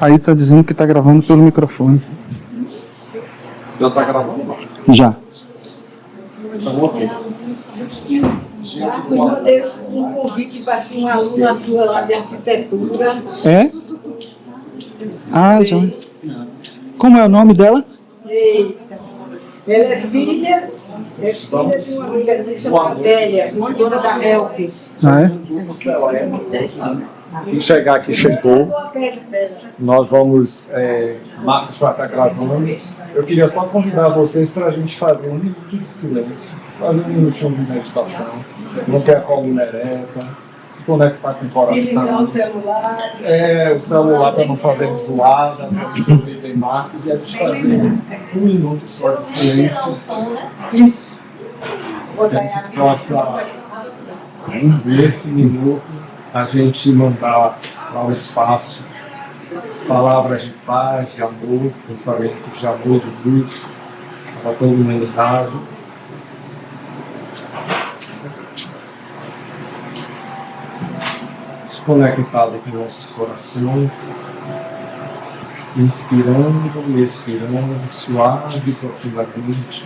Aí tá dizendo que tá gravando pelo microfone. Já tá gravando? Já. Então, ok. Eu dei um convite para uma aluna sua lá de arquitetura. É? Ah, já. Como é o nome dela? Eita. Ela é filha de uma amiga minha chamada Adélia, dona da Help. Ah, é? E chegar aqui, chegou. Nós vamos. Marcos vai estar gravando. Eu queria só convidar vocês para a gente fazer um minuto de silêncio, fazer um minutinho de meditação. Não quer a coluna ereta, se conectar com o coração. O celular. O celular para não fazer zoada, para não viver Marcos, e a gente fazer um minuto só de silêncio. Isso. Que a gente possa ver esse minuto, a gente mandar para o espaço palavras de paz, de amor, pensamentos de amor, de luz para toda a humanidade. Desconectado com nossos corações, inspirando e expirando, suave e profundamente.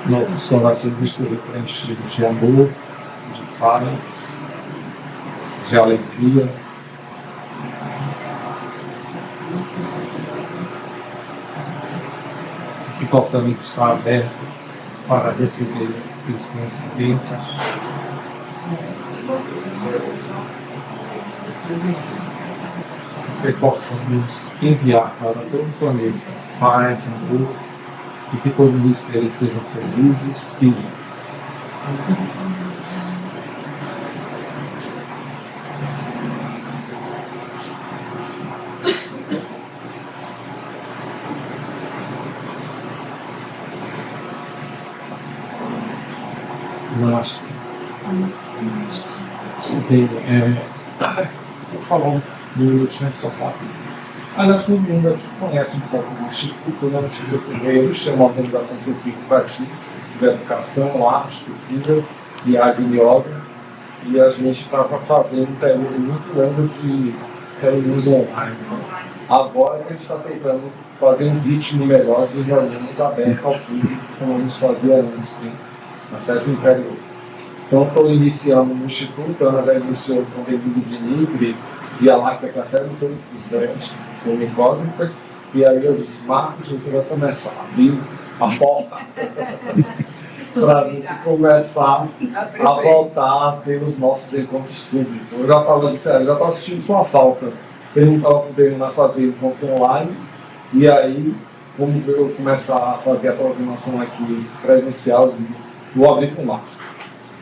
Nossos corações estão preenchidos de amor, de paz, de alegria. Que possamos estar abertos para receber os conhecimentos. Que possamos enviar para todo o planeta paz, amor, e que todos os seres sejam felizes e livres. Namastê. Só falar um minutinho só rápido. Aliás, todo mundo aqui conhece um pouco do Instituto, né? O Instituto Reis é uma organização científica de educação, arte, cultura e arte e yoga. E a gente estava fazendo um período muito longo de reuniões online. Agora a gente está tentando fazer um ritmo melhor de reuniões abertas ao público, como a gente fazia antes, né? Na certa interior. Então, estou iniciando no Instituto, a Ana já iniciou com Denise de Nigre, Via Láctea Café, não foi interessante, com Micósmica, e aí eu disse, Marcos, você vai começar a abrir a porta para a gente começar a voltar a ter os nossos encontros públicos. Eu já estava assistindo sua falta, eu não estava podendo fazer encontro online, e aí, como eu começar a fazer a programação aqui presencial, vou abrir com o Marcos.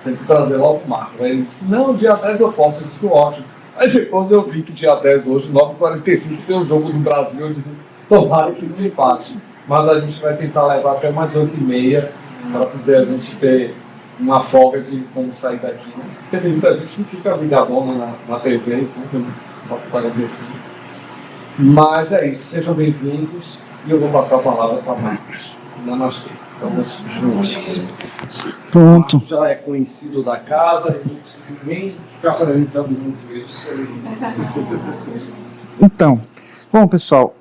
Tem que trazer logo o Marcos. Aí ele disse, não, dia 10 eu posso, eu disse, ótimo. Aí depois eu vi que dia 10 hoje, 9h45, tem o jogo do Brasil, eu digo, tomara que não empate. Mas a gente vai tentar levar até mais 8h30 para poder a gente ter uma folga de como sair daqui. Né? Porque tem muita gente que fica ligadona na TV, então 9h45. Mas é isso, sejam bem-vindos e eu vou passar a palavra para Marcos. Namastê. Vamos juntos. Pronto. Já é conhecido da casa, eu não preciso nem ficar apresentando muito isso. Então, bom, pessoal,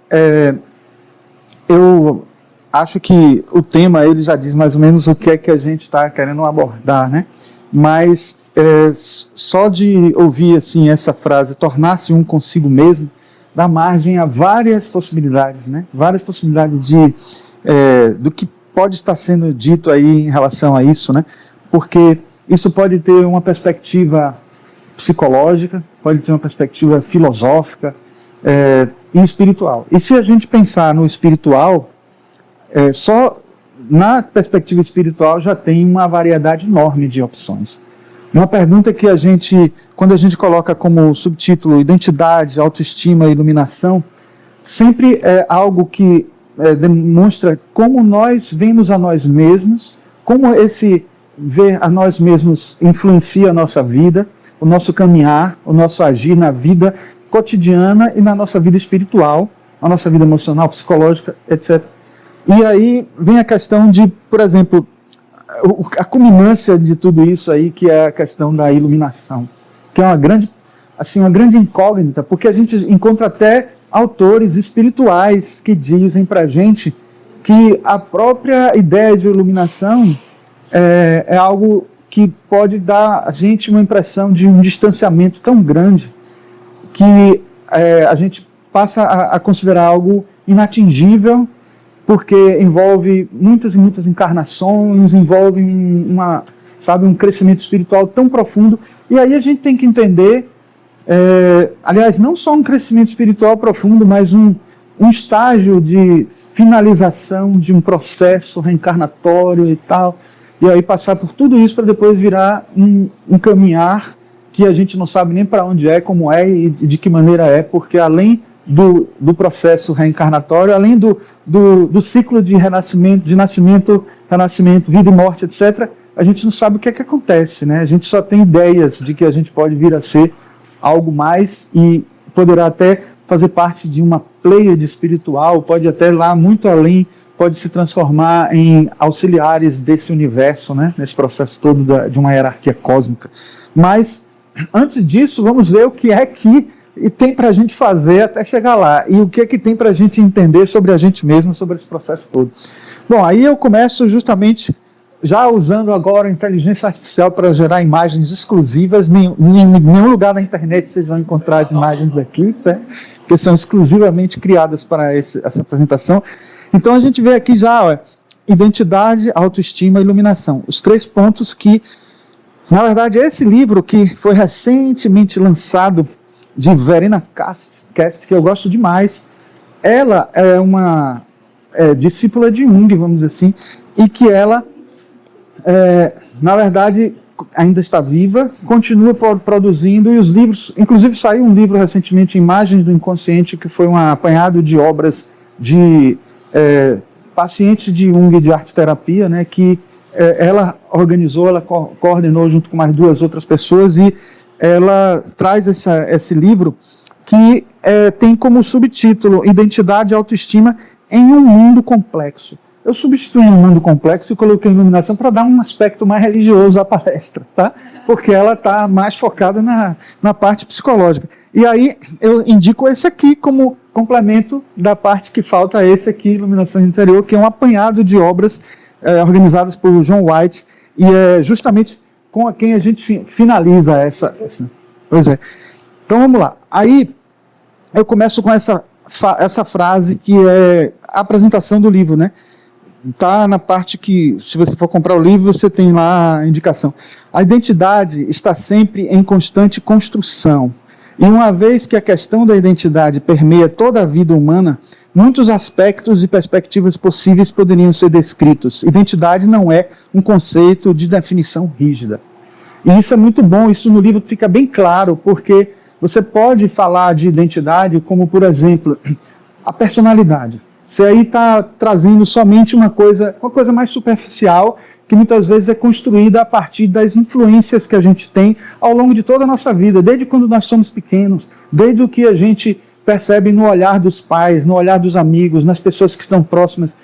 eu acho que o tema ele já diz mais ou menos o que é que a gente está querendo abordar, né? Mas só de ouvir assim essa frase, tornar-se um consigo mesmo, dá margem a várias possibilidades, né? Várias possibilidades do que pode estar sendo dito aí em relação a isso, né? Porque isso pode ter uma perspectiva psicológica, pode ter uma perspectiva filosófica e espiritual. E se a gente pensar no espiritual, só na perspectiva espiritual já tem uma variedade enorme de opções. Uma pergunta que quando a gente coloca como subtítulo identidade, autoestima e iluminação, sempre é algo que demonstra como nós vemos a nós mesmos, como esse ver a nós mesmos influencia a nossa vida, o nosso caminhar, o nosso agir na vida cotidiana e na nossa vida espiritual, a nossa vida emocional, psicológica, etc. E aí vem a questão de, por exemplo, a culminância de tudo isso aí, que é a questão da iluminação, que é uma grande incógnita, porque a gente encontra até autores espirituais que dizem para a gente que a própria ideia de iluminação é algo que pode dar a gente uma impressão de um distanciamento tão grande que a gente passa a considerar algo inatingível, porque envolve muitas e muitas encarnações, envolve um crescimento espiritual tão profundo. E aí a gente tem que entender, aliás, não só um crescimento espiritual profundo, mas um estágio de finalização de um processo reencarnatório e tal, e aí passar por tudo isso para depois virar um caminhar que a gente não sabe nem para onde é, como é e de que maneira é, porque além do processo reencarnatório, além do ciclo de renascimento, de nascimento, renascimento, vida e morte, etc., a gente não sabe o que é que acontece, né? A gente só tem ideias de que a gente pode vir a ser algo mais e poderá até fazer parte de uma pleiade espiritual, pode até ir lá muito além, pode se transformar em auxiliares desse universo, né? Nesse processo todo de uma hierarquia cósmica. Mas, antes disso, vamos ver o que é que tem para a gente fazer até chegar lá, e o que é que tem para a gente entender sobre a gente mesmo, sobre esse processo todo. Bom, aí eu começo justamente já usando agora a inteligência artificial para gerar imagens exclusivas. Em nenhum lugar na internet vocês vão encontrar as imagens daqui, certo? Que são exclusivamente criadas para essa apresentação. Então a gente vê aqui já, identidade, autoestima e iluminação. Os 3 pontos que, na verdade, esse livro que foi recentemente lançado, de Verena Cast, que eu gosto demais, ela é uma discípula de Jung, vamos dizer assim, e que ela, na verdade, ainda está viva, continua produzindo, e os livros, inclusive saiu um livro recentemente, Imagens do Inconsciente, que foi um apanhado de obras de pacientes de Jung de arte-terapia, né, que ela organizou, ela coordenou junto com mais 2 outras pessoas, e ela traz esse livro que tem como subtítulo Identidade e Autoestima em um Mundo Complexo. Eu substituí um mundo complexo e coloquei iluminação para dar um aspecto mais religioso à palestra, tá? Porque ela está mais focada na parte psicológica. E aí eu indico esse aqui como complemento da parte que falta, esse aqui, Iluminação Interior, que é um apanhado de obras organizadas por John White, e é justamente com quem a gente finaliza essa. Pois é. Então vamos lá. Aí eu começo com essa frase que é a apresentação do livro, né? Está na parte que, se você for comprar o livro, você tem lá a indicação. A identidade está sempre em constante construção. E uma vez que a questão da identidade permeia toda a vida humana, muitos aspectos e perspectivas possíveis poderiam ser descritos. Identidade não é um conceito de definição rígida. E isso é muito bom, isso no livro fica bem claro, porque você pode falar de identidade como, por exemplo, a personalidade. Você aí está trazendo somente uma coisa mais superficial, que muitas vezes é construída a partir das influências que a gente tem ao longo de toda a nossa vida, desde quando nós somos pequenos, desde o que a gente percebe no olhar dos pais, no olhar dos amigos, nas pessoas que estão próximas,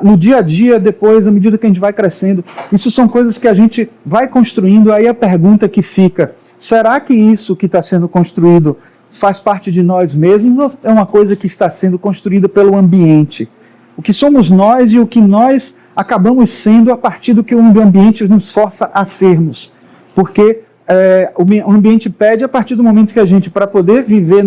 no dia a dia, depois, à medida que a gente vai crescendo. Isso são coisas que a gente vai construindo. Aí a pergunta que fica, será que isso que está sendo construído faz parte de nós mesmos ou é uma coisa que está sendo construída pelo ambiente? O que somos nós e o que nós acabamos sendo a partir do que o ambiente nos força a sermos. Porque o ambiente pede a partir do momento que a gente, para poder viver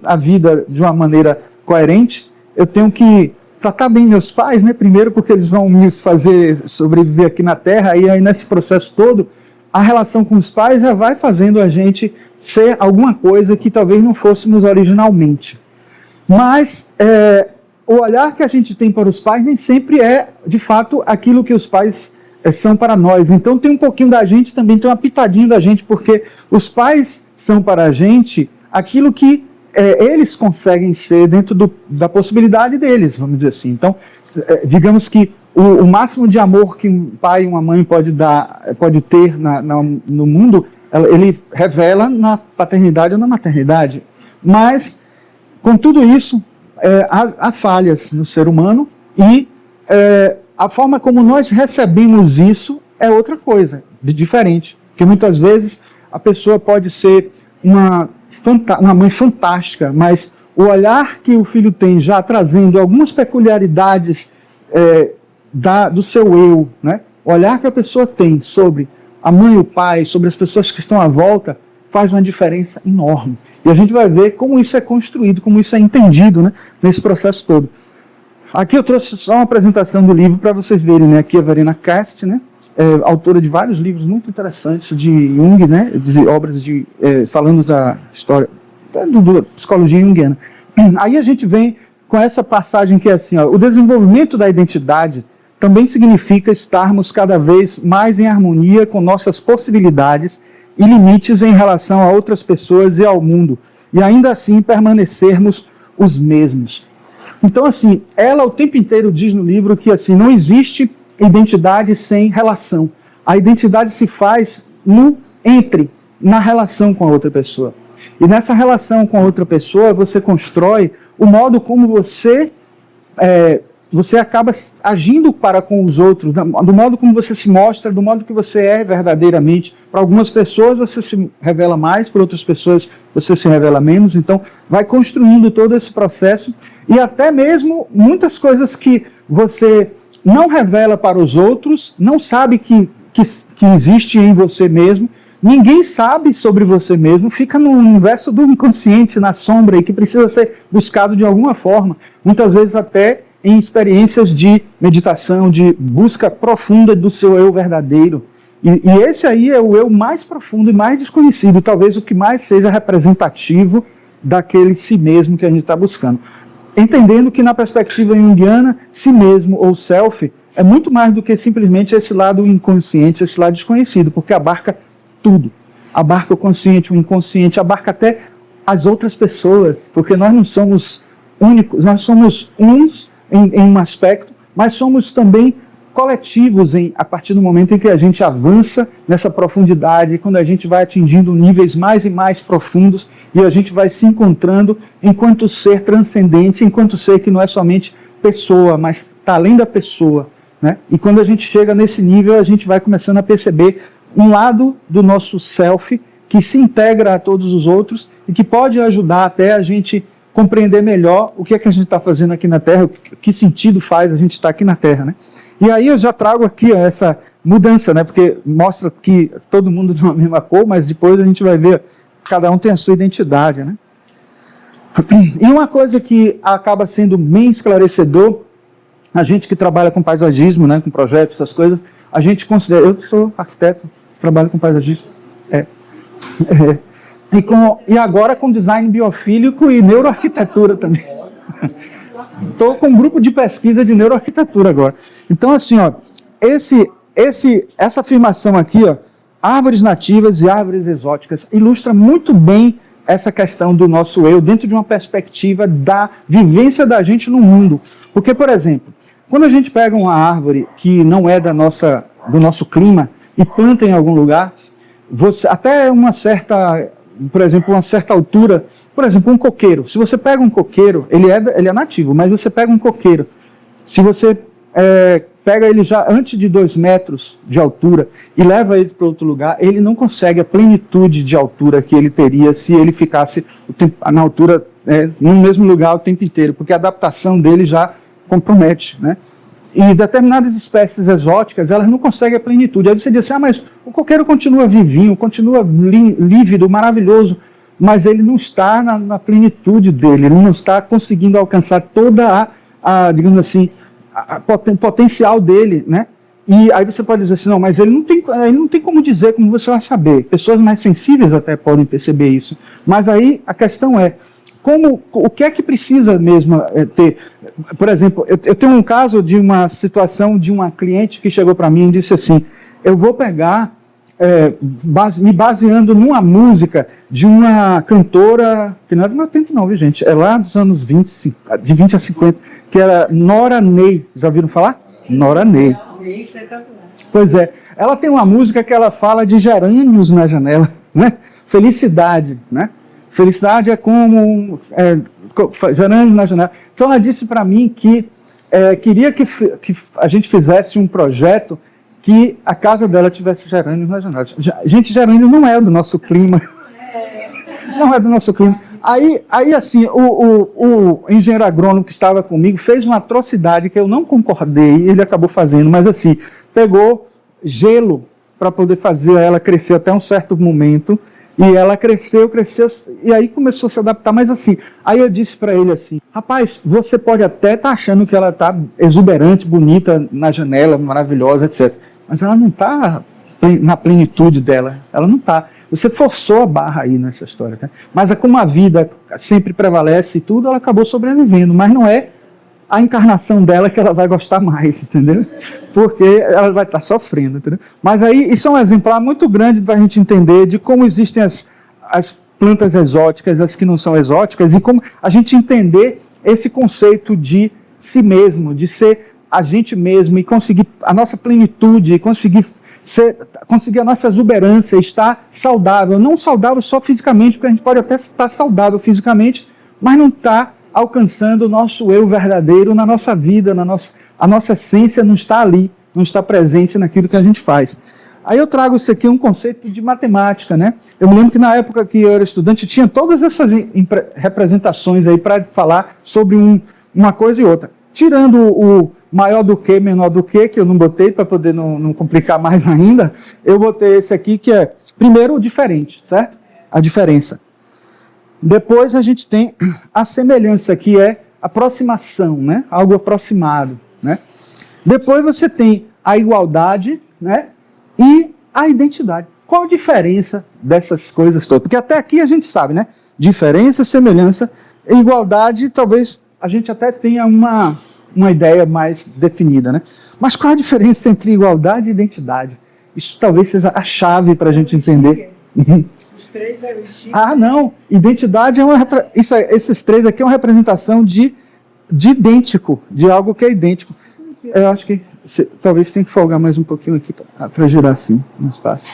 a vida de uma maneira coerente, eu tenho que tratar bem meus pais, né? Primeiro porque eles vão me fazer sobreviver aqui na Terra, e aí nesse processo todo, a relação com os pais já vai fazendo a gente ser alguma coisa que talvez não fôssemos originalmente. Mas o olhar que a gente tem para os pais nem sempre é, de fato, aquilo que os pais são para nós. Então tem um pouquinho da gente, também tem uma pitadinha da gente, porque os pais são para a gente aquilo que eles conseguem ser dentro da possibilidade deles, vamos dizer assim. Então, digamos que o máximo de amor que um pai e uma mãe pode ter no mundo, ele revela na paternidade ou na maternidade. Mas, com tudo isso, há falhas no ser humano e a forma como nós recebemos isso é outra coisa, diferente. Porque muitas vezes a pessoa pode ser uma mãe fantástica, mas o olhar que o filho tem já trazendo algumas peculiaridades do seu eu, né? O olhar que a pessoa tem sobre a mãe e o pai, sobre as pessoas que estão à volta, faz uma diferença enorme. E a gente vai ver como isso é construído, como isso é entendido, né, nesse processo todo. Aqui eu trouxe só uma apresentação do livro para vocês verem, né? Aqui a Verena Cast, né? Autora de vários livros muito interessantes de Jung, né? De obras falando da história da psicologia junguiana. Aí a gente vem com essa passagem que é assim, ó, o desenvolvimento da identidade também significa estarmos cada vez mais em harmonia com nossas possibilidades e limites em relação a outras pessoas e ao mundo, e ainda assim permanecermos os mesmos. Então, assim, ela o tempo inteiro diz no livro que assim, não existe identidade sem relação. A identidade se faz na relação com a outra pessoa. E nessa relação com a outra pessoa, você constrói o modo como você acaba agindo para com os outros, do modo como você se mostra, do modo que você é verdadeiramente. Para algumas pessoas você se revela mais, para outras pessoas você se revela menos. Então, vai construindo todo esse processo e até mesmo muitas coisas que você não revela para os outros, não sabe que existe em você mesmo, ninguém sabe sobre você mesmo, fica no universo do inconsciente, na sombra, e que precisa ser buscado de alguma forma, muitas vezes até em experiências de meditação, de busca profunda do seu eu verdadeiro. E esse aí é o eu mais profundo e mais desconhecido, talvez o que mais seja representativo daquele si mesmo que a gente está buscando. Entendendo que na perspectiva junguiana, si mesmo ou self é muito mais do que simplesmente esse lado inconsciente, esse lado desconhecido, porque abarca tudo. Abarca o consciente, o inconsciente, abarca até as outras pessoas, porque nós não somos únicos, nós somos uns em um aspecto, mas somos também coletivos a partir do momento em que a gente avança nessa profundidade, quando a gente vai atingindo níveis mais e mais profundos e a gente vai se encontrando enquanto ser transcendente, enquanto ser que não é somente pessoa, mas está além da pessoa, né? E quando a gente chega nesse nível, a gente vai começando a perceber um lado do nosso self que se integra a todos os outros e que pode ajudar até a gente compreender melhor o que é que a gente está fazendo aqui na Terra, que sentido faz a gente estar aqui na Terra, né? E aí eu já trago aqui essa mudança, né? Porque mostra que todo mundo de uma mesma cor, mas depois a gente vai ver, cada um tem a sua identidade, né? E uma coisa que acaba sendo bem esclarecedor, a gente que trabalha com paisagismo, né, com projetos, essas coisas, a gente considera, eu sou arquiteto, trabalho com paisagismo, e agora com design biofílico e neuroarquitetura também. Estou com um grupo de pesquisa de neuroarquitetura agora. Então, assim, ó, essa afirmação aqui, ó, árvores nativas e árvores exóticas, ilustra muito bem essa questão do nosso eu dentro de uma perspectiva da vivência da gente no mundo. Porque, por exemplo, quando a gente pega uma árvore que não é do nosso clima e planta em algum lugar, até uma certa, por exemplo, uma certa altura, por exemplo, um coqueiro. Se você pega um coqueiro, ele é nativo, mas você pega um coqueiro, se você pega ele já antes de 2 metros de altura e leva ele para outro lugar, ele não consegue a plenitude de altura que ele teria se ele ficasse na altura, no mesmo lugar o tempo inteiro, porque a adaptação dele já compromete, né? E determinadas espécies exóticas, elas não conseguem a plenitude. Aí você diz assim, mas o coqueiro continua vivinho, continua lívido, maravilhoso, mas ele não está na plenitude dele, ele não está conseguindo alcançar toda digamos assim, o potencial dele, né? E aí você pode dizer assim, não, mas ele não tem como dizer, como você vai saber. Pessoas mais sensíveis até podem perceber isso. Mas aí a questão é, o que é que precisa mesmo ter? Por exemplo, eu tenho um caso de uma situação de uma cliente que chegou para mim e disse assim, eu vou pegar me baseando numa música de uma cantora, que não é do meu tempo não, viu gente? É lá dos anos 20, de 20 a 50, que era Nora Ney. Já ouviram falar? Nora Ney. Pois é. Ela tem uma música que ela fala de gerânios na janela, né? Felicidade, né? Felicidade é como gerânios na janela. Então ela disse para mim que queria que a gente fizesse um projeto que a casa dela tivesse gerânios na janela. Gente, gerânio não é do nosso clima. Não é do nosso clima. Aí assim, o engenheiro agrônomo que estava comigo fez uma atrocidade que eu não concordei, ele acabou fazendo, mas assim, pegou gelo para poder fazer ela crescer até um certo momento, e ela cresceu, e aí começou a se adaptar, mas assim, aí eu disse para ele assim, rapaz, você pode até estar achando que ela está exuberante, bonita na janela, maravilhosa, etc., mas ela não está na plenitude dela, ela não está. Você forçou a barra aí nessa história, tá? Mas como a vida sempre prevalece e tudo, ela acabou sobrevivendo, mas não é a encarnação dela que ela vai gostar mais, entendeu? Porque ela vai estar sofrendo, entendeu? Mas aí, isso é um exemplar muito grande para a gente entender de como existem as plantas exóticas, as que não são exóticas, e como a gente entender esse conceito de si mesmo, de ser a gente mesmo, e conseguir a nossa plenitude, e conseguir a nossa exuberância, estar saudável, não saudável só fisicamente, porque a gente pode até estar saudável fisicamente, mas não está alcançando o nosso eu verdadeiro na nossa vida, a nossa essência não está ali, não está presente naquilo que a gente faz. Aí eu trago isso aqui, um conceito de matemática, né? Eu me lembro que na época que eu era estudante, tinha todas essas representações aí para falar sobre uma coisa e outra. Tirando o maior do que, menor do que eu não botei para poder não complicar mais ainda, eu botei esse aqui que é, primeiro, o diferente, certo? A diferença. Depois a gente tem a semelhança, que é aproximação, né? Algo aproximado, né? Depois você tem a igualdade, né? E a identidade. Qual a diferença dessas coisas todas? Porque até aqui a gente sabe, né? Diferença, semelhança e igualdade, talvez a gente até tenha uma ideia mais definida, né? Mas qual a diferença entre igualdade e identidade? Isso talvez seja a chave para a gente entender. Os três é o Chico. Ah, não. Identidade esses três aqui é uma representação de idêntico, de algo que é idêntico. Eu acho que talvez tenha que folgar mais um pouquinho aqui para girar assim, mais fácil.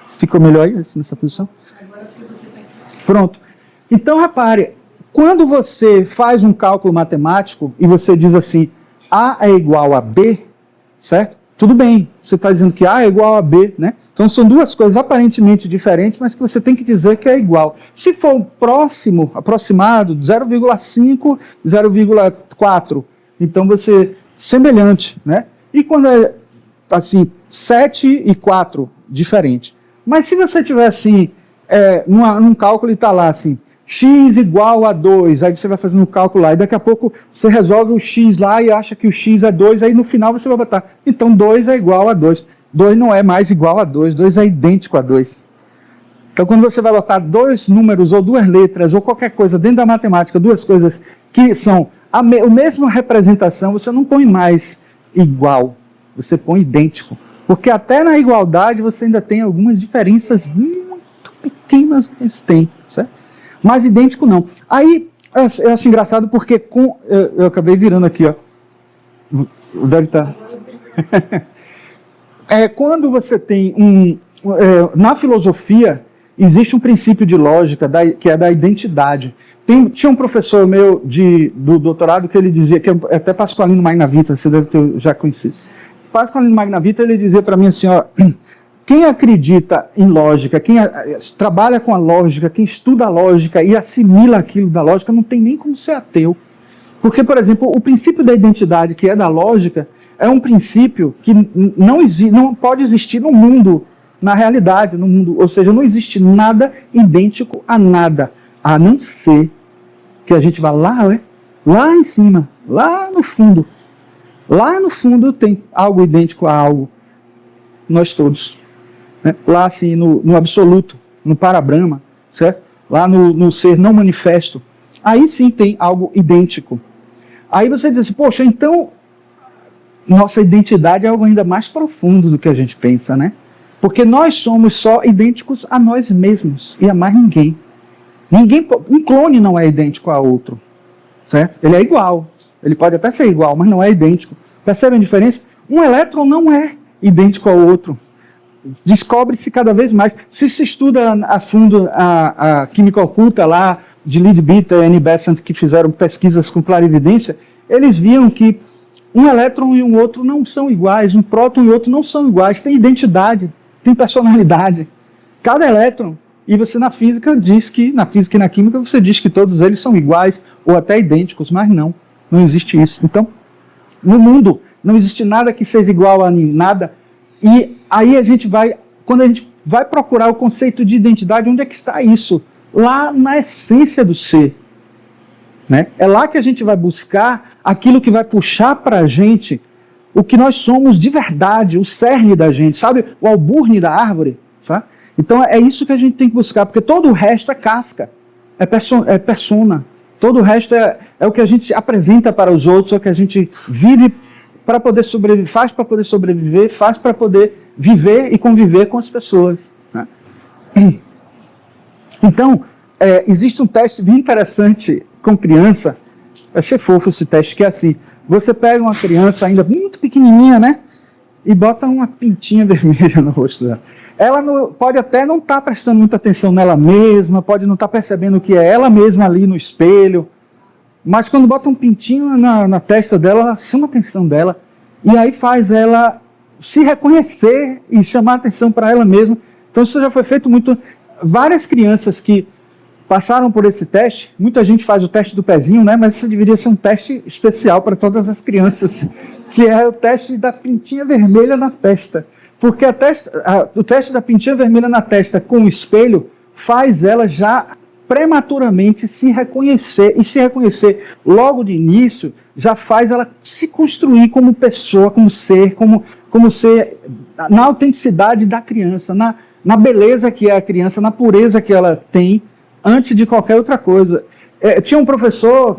Ficou melhor aí nessa posição? Agora você tá aqui. Pronto. Então, repare, quando você faz um cálculo matemático e você diz assim, A é igual a B, certo? Tudo bem, você está dizendo que A é igual a B, né? Então são duas coisas aparentemente diferentes, mas que você tem que dizer que é igual. Se for próximo, aproximado, 0,5, 0,4, então você, semelhante, né? E quando é assim, 7 e 4, diferente. Mas se você tiver assim, num cálculo e está lá assim, x igual a 2, aí você vai fazendo o cálculo lá, e daqui a pouco você resolve o x lá e acha que o x é 2, aí no final você vai botar, então 2 é igual a 2. 2 não é mais igual a 2, 2 é idêntico a 2. Então quando você vai botar dois números ou duas letras ou qualquer coisa dentro da matemática, duas coisas que são a mesma representação, você não põe mais igual, você põe idêntico. Porque até na igualdade você ainda tem algumas diferenças muito pequenas, mas tem, certo? Mas idêntico não. Aí, eu acho engraçado porque eu acabei virando aqui, ó. Deve estar. Quando você tem na filosofia, existe um princípio de lógica que é da identidade. Tinha um professor meu do doutorado que ele dizia, que é até Pasqualino Magnavita, você deve ter já conhecido. Pasqualino Magnavita, ele dizia para mim assim, ó, quem acredita em lógica, quem trabalha com a lógica, quem estuda a lógica e assimila aquilo da lógica, não tem nem como ser ateu. Porque, por exemplo, o princípio da identidade, que é da lógica, é um princípio que não pode existir no mundo, na realidade, no mundo. Ou seja, não existe nada idêntico a nada, a não ser que a gente vá lá em cima, lá no fundo. Lá no fundo tem algo idêntico a algo. Nós todos. Né? Lá assim, no absoluto, no Parabrahma, certo? Lá no ser não manifesto. Aí sim tem algo idêntico. Aí você diz assim, poxa, então nossa identidade é algo ainda mais profundo do que a gente pensa, né? Porque nós somos só idênticos a nós mesmos e a mais ninguém. Um clone não é idêntico a outro, certo? Ele é igual. Ele pode até ser igual, mas não é idêntico. Percebem a diferença? Um elétron não é idêntico ao outro. Descobre-se cada vez mais. Se se estuda a fundo a química oculta lá, de Leadbeater e Annie Besant, que fizeram pesquisas com clarividência, eles viam que um elétron e um outro não são iguais, um próton e outro não são iguais, tem identidade, tem personalidade. Cada elétron, e você na física diz que, na física e na química, você diz que todos eles são iguais ou até idênticos, mas não existe isso. Então, no mundo, não existe nada que seja igual a nada, e aí quando a gente vai procurar o conceito de identidade, onde é que está isso? Lá na essência do ser. Né? É lá que a gente vai buscar aquilo que vai puxar para a gente o que nós somos de verdade, o cerne da gente, sabe? O alburne da árvore. Sabe? Então é isso que a gente tem que buscar, porque todo o resto é casca, é persona. Todo o resto é o que a gente apresenta para os outros, é o que a gente vive para poder sobreviver, faz para poder sobreviver, faz para poder viver e conviver com as pessoas. Né? Então, existe um teste bem interessante com criança. Achei fofo esse teste, que é assim: você pega uma criança ainda muito pequenininha, né? E bota uma pintinha vermelha no rosto dela. Ela pode até não estar prestando muita atenção nela mesma, pode não estar percebendo que é ela mesma ali no espelho, mas quando bota um pintinho na testa dela, ela chama a atenção dela, e aí faz ela se reconhecer e chamar a atenção para ela mesma. Então isso já foi feito muito. Várias crianças que passaram por esse teste, muita gente faz o teste do pezinho, né? Mas isso deveria ser um teste especial para todas as crianças, que é o teste da pintinha vermelha na testa. Porque o teste da pintinha vermelha na testa com o espelho faz ela já prematuramente se reconhecer, e se reconhecer logo de início já faz ela se construir como pessoa, como ser na autenticidade da criança, na beleza que é a criança, na pureza que ela tem, antes de qualquer outra coisa. Tinha um professor,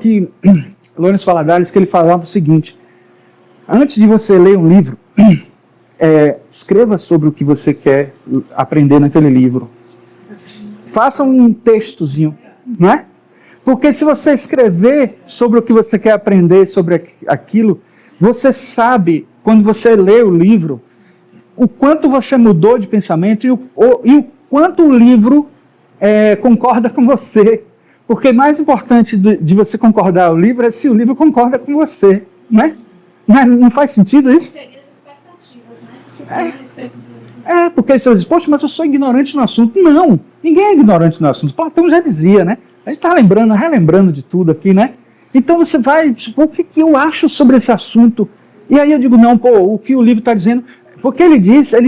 Lourenço Valadares, que ele falava o seguinte: antes de você ler um livro, escreva sobre o que você quer aprender naquele livro. Faça um textozinho, não é? Porque se você escrever sobre o que você quer aprender, sobre aquilo, você sabe, quando você lê o livro, o quanto você mudou de pensamento e o quanto o livro concorda com você. Porque mais importante de você concordar com o livro é se o livro concorda com você, né? Não faz sentido isso? Seria as expectativas, né? Porque você diz, poxa, mas eu sou ignorante no assunto. Não, ninguém é ignorante no assunto. Platão já dizia, né? A gente está relembrando de tudo aqui, né? Então você vai, tipo, o que eu acho sobre esse assunto? E aí eu digo, não, o que o livro está dizendo... Porque ele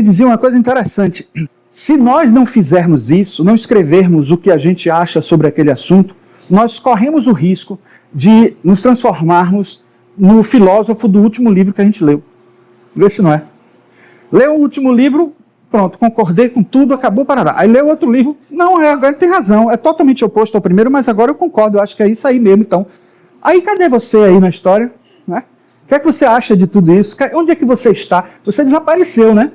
dizia uma coisa interessante: se nós não fizermos isso, não escrevermos o que a gente acha sobre aquele assunto, nós corremos o risco de nos transformarmos no filósofo do último livro que a gente leu. Vê se não é. Leu o último livro, pronto, concordei com tudo, acabou, parará. Aí leu outro livro, não, agora tem razão, é totalmente oposto ao primeiro, mas agora eu concordo, eu acho que é isso aí mesmo, então. Aí cadê você aí na história, né? O que é que você acha de tudo isso? Onde é que você está? Você desapareceu, né?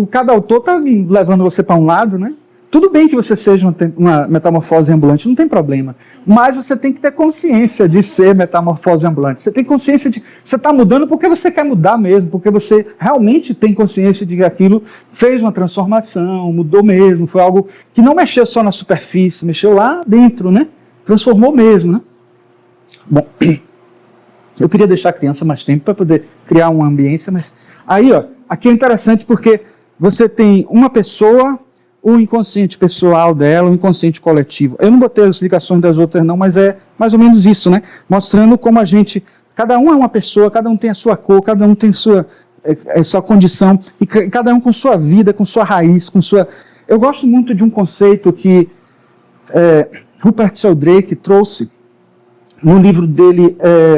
Cada autor está levando você para um lado, né? Tudo bem que você seja uma metamorfose ambulante, não tem problema. Mas você tem que ter consciência de ser metamorfose ambulante. Você tem consciência de que você está mudando porque você quer mudar mesmo, porque você realmente tem consciência de que aquilo fez uma transformação, mudou mesmo, foi algo que não mexeu só na superfície, mexeu lá dentro, né? Transformou mesmo, né? Bom, eu queria deixar a criança mais tempo para poder criar uma ambiência, mas aí, ó, aqui é interessante porque você tem uma pessoa, o inconsciente pessoal dela, o inconsciente coletivo. Eu não botei as ligações das outras não, mas é mais ou menos isso, né? Mostrando como cada um é uma pessoa, cada um tem a sua cor, cada um tem sua condição, e cada um com sua vida, com sua raiz, com sua... Eu gosto muito de um conceito que Rupert Sheldrake trouxe no livro dele,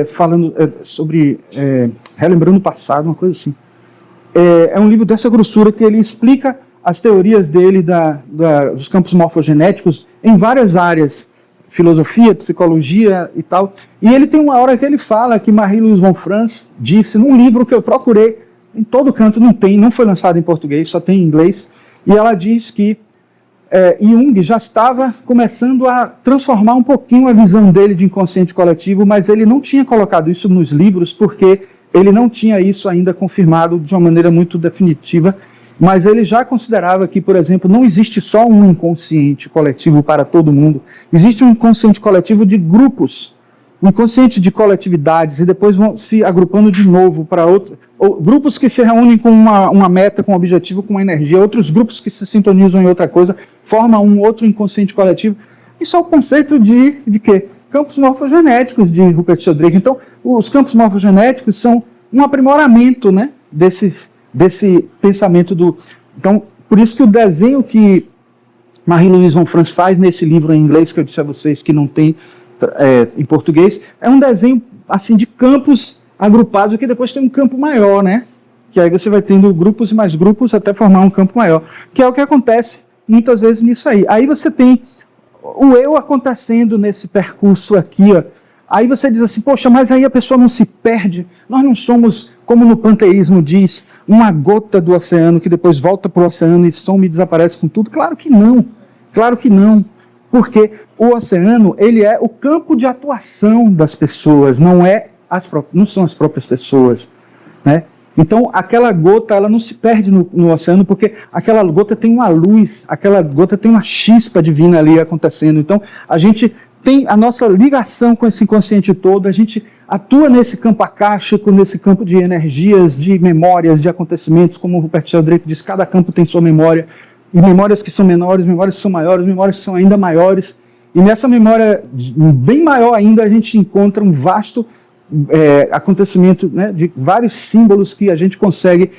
falando sobre relembrando o passado, uma coisa assim. É um livro dessa grossura que ele explica as teorias dele dos campos morfogenéticos em várias áreas, filosofia, psicologia e tal. E ele tem uma hora que ele fala que Marie-Louise von Franz disse num livro que eu procurei, em todo canto não foi lançado em português, só tem em inglês. E ela diz que Jung já estava começando a transformar um pouquinho a visão dele de inconsciente coletivo, mas ele não tinha colocado isso nos livros porque ele não tinha isso ainda confirmado de uma maneira muito definitiva, mas ele já considerava que, por exemplo, não existe só um inconsciente coletivo para todo mundo, existe um inconsciente coletivo de grupos, um inconsciente de coletividades, e depois vão se agrupando de novo para outros, grupos que se reúnem com uma meta, com um objetivo, com uma energia, outros grupos que se sintonizam em outra coisa, formam um outro inconsciente coletivo. Isso é o conceito de quê? Campos morfogenéticos de Rupert Sheldrake. Então, os campos morfogenéticos são um aprimoramento, né, desse pensamento do... Então, por isso que o desenho que Marie-Louise von Franz faz nesse livro em inglês, que eu disse a vocês que não tem em português, é um desenho assim de campos agrupados, que depois tem um campo maior, né? Que aí você vai tendo grupos e mais grupos até formar um campo maior, que é o que acontece muitas vezes nisso aí. Aí você tem o eu acontecendo nesse percurso aqui, ó. Aí você diz assim, poxa, mas aí a pessoa não se perde, nós não somos, como no panteísmo diz, uma gota do oceano que depois volta para o oceano e some e desaparece com tudo. Claro que não, porque o oceano, ele é o campo de atuação das pessoas, não são as próprias pessoas, né? Então, aquela gota, ela não se perde no oceano, porque aquela gota tem uma luz, aquela gota tem uma chispa divina ali acontecendo. Então, a gente tem a nossa ligação com esse inconsciente todo, a gente atua nesse campo akáshico, nesse campo de energias, de memórias, de acontecimentos, como o Rupert Sheldrake diz, cada campo tem sua memória, e memórias que são menores, memórias que são maiores, memórias que são ainda maiores. E nessa memória bem maior ainda, a gente encontra um vasto acontecimento, né, de vários símbolos que a gente consegue,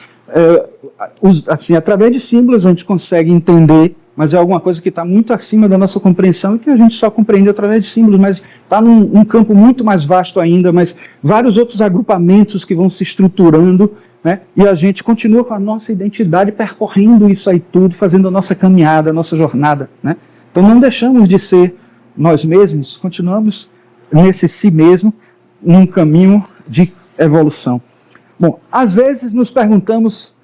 assim, através de símbolos a gente consegue entender, mas é alguma coisa que está muito acima da nossa compreensão e que a gente só compreende através de símbolos, mas está num campo muito mais vasto ainda, mas vários outros agrupamentos que vão se estruturando, né, e a gente continua com a nossa identidade percorrendo isso aí tudo, fazendo a nossa caminhada, a nossa jornada, né? Então não deixamos de ser nós mesmos, continuamos nesse si mesmo, num caminho de evolução. Bom, às vezes nos perguntamos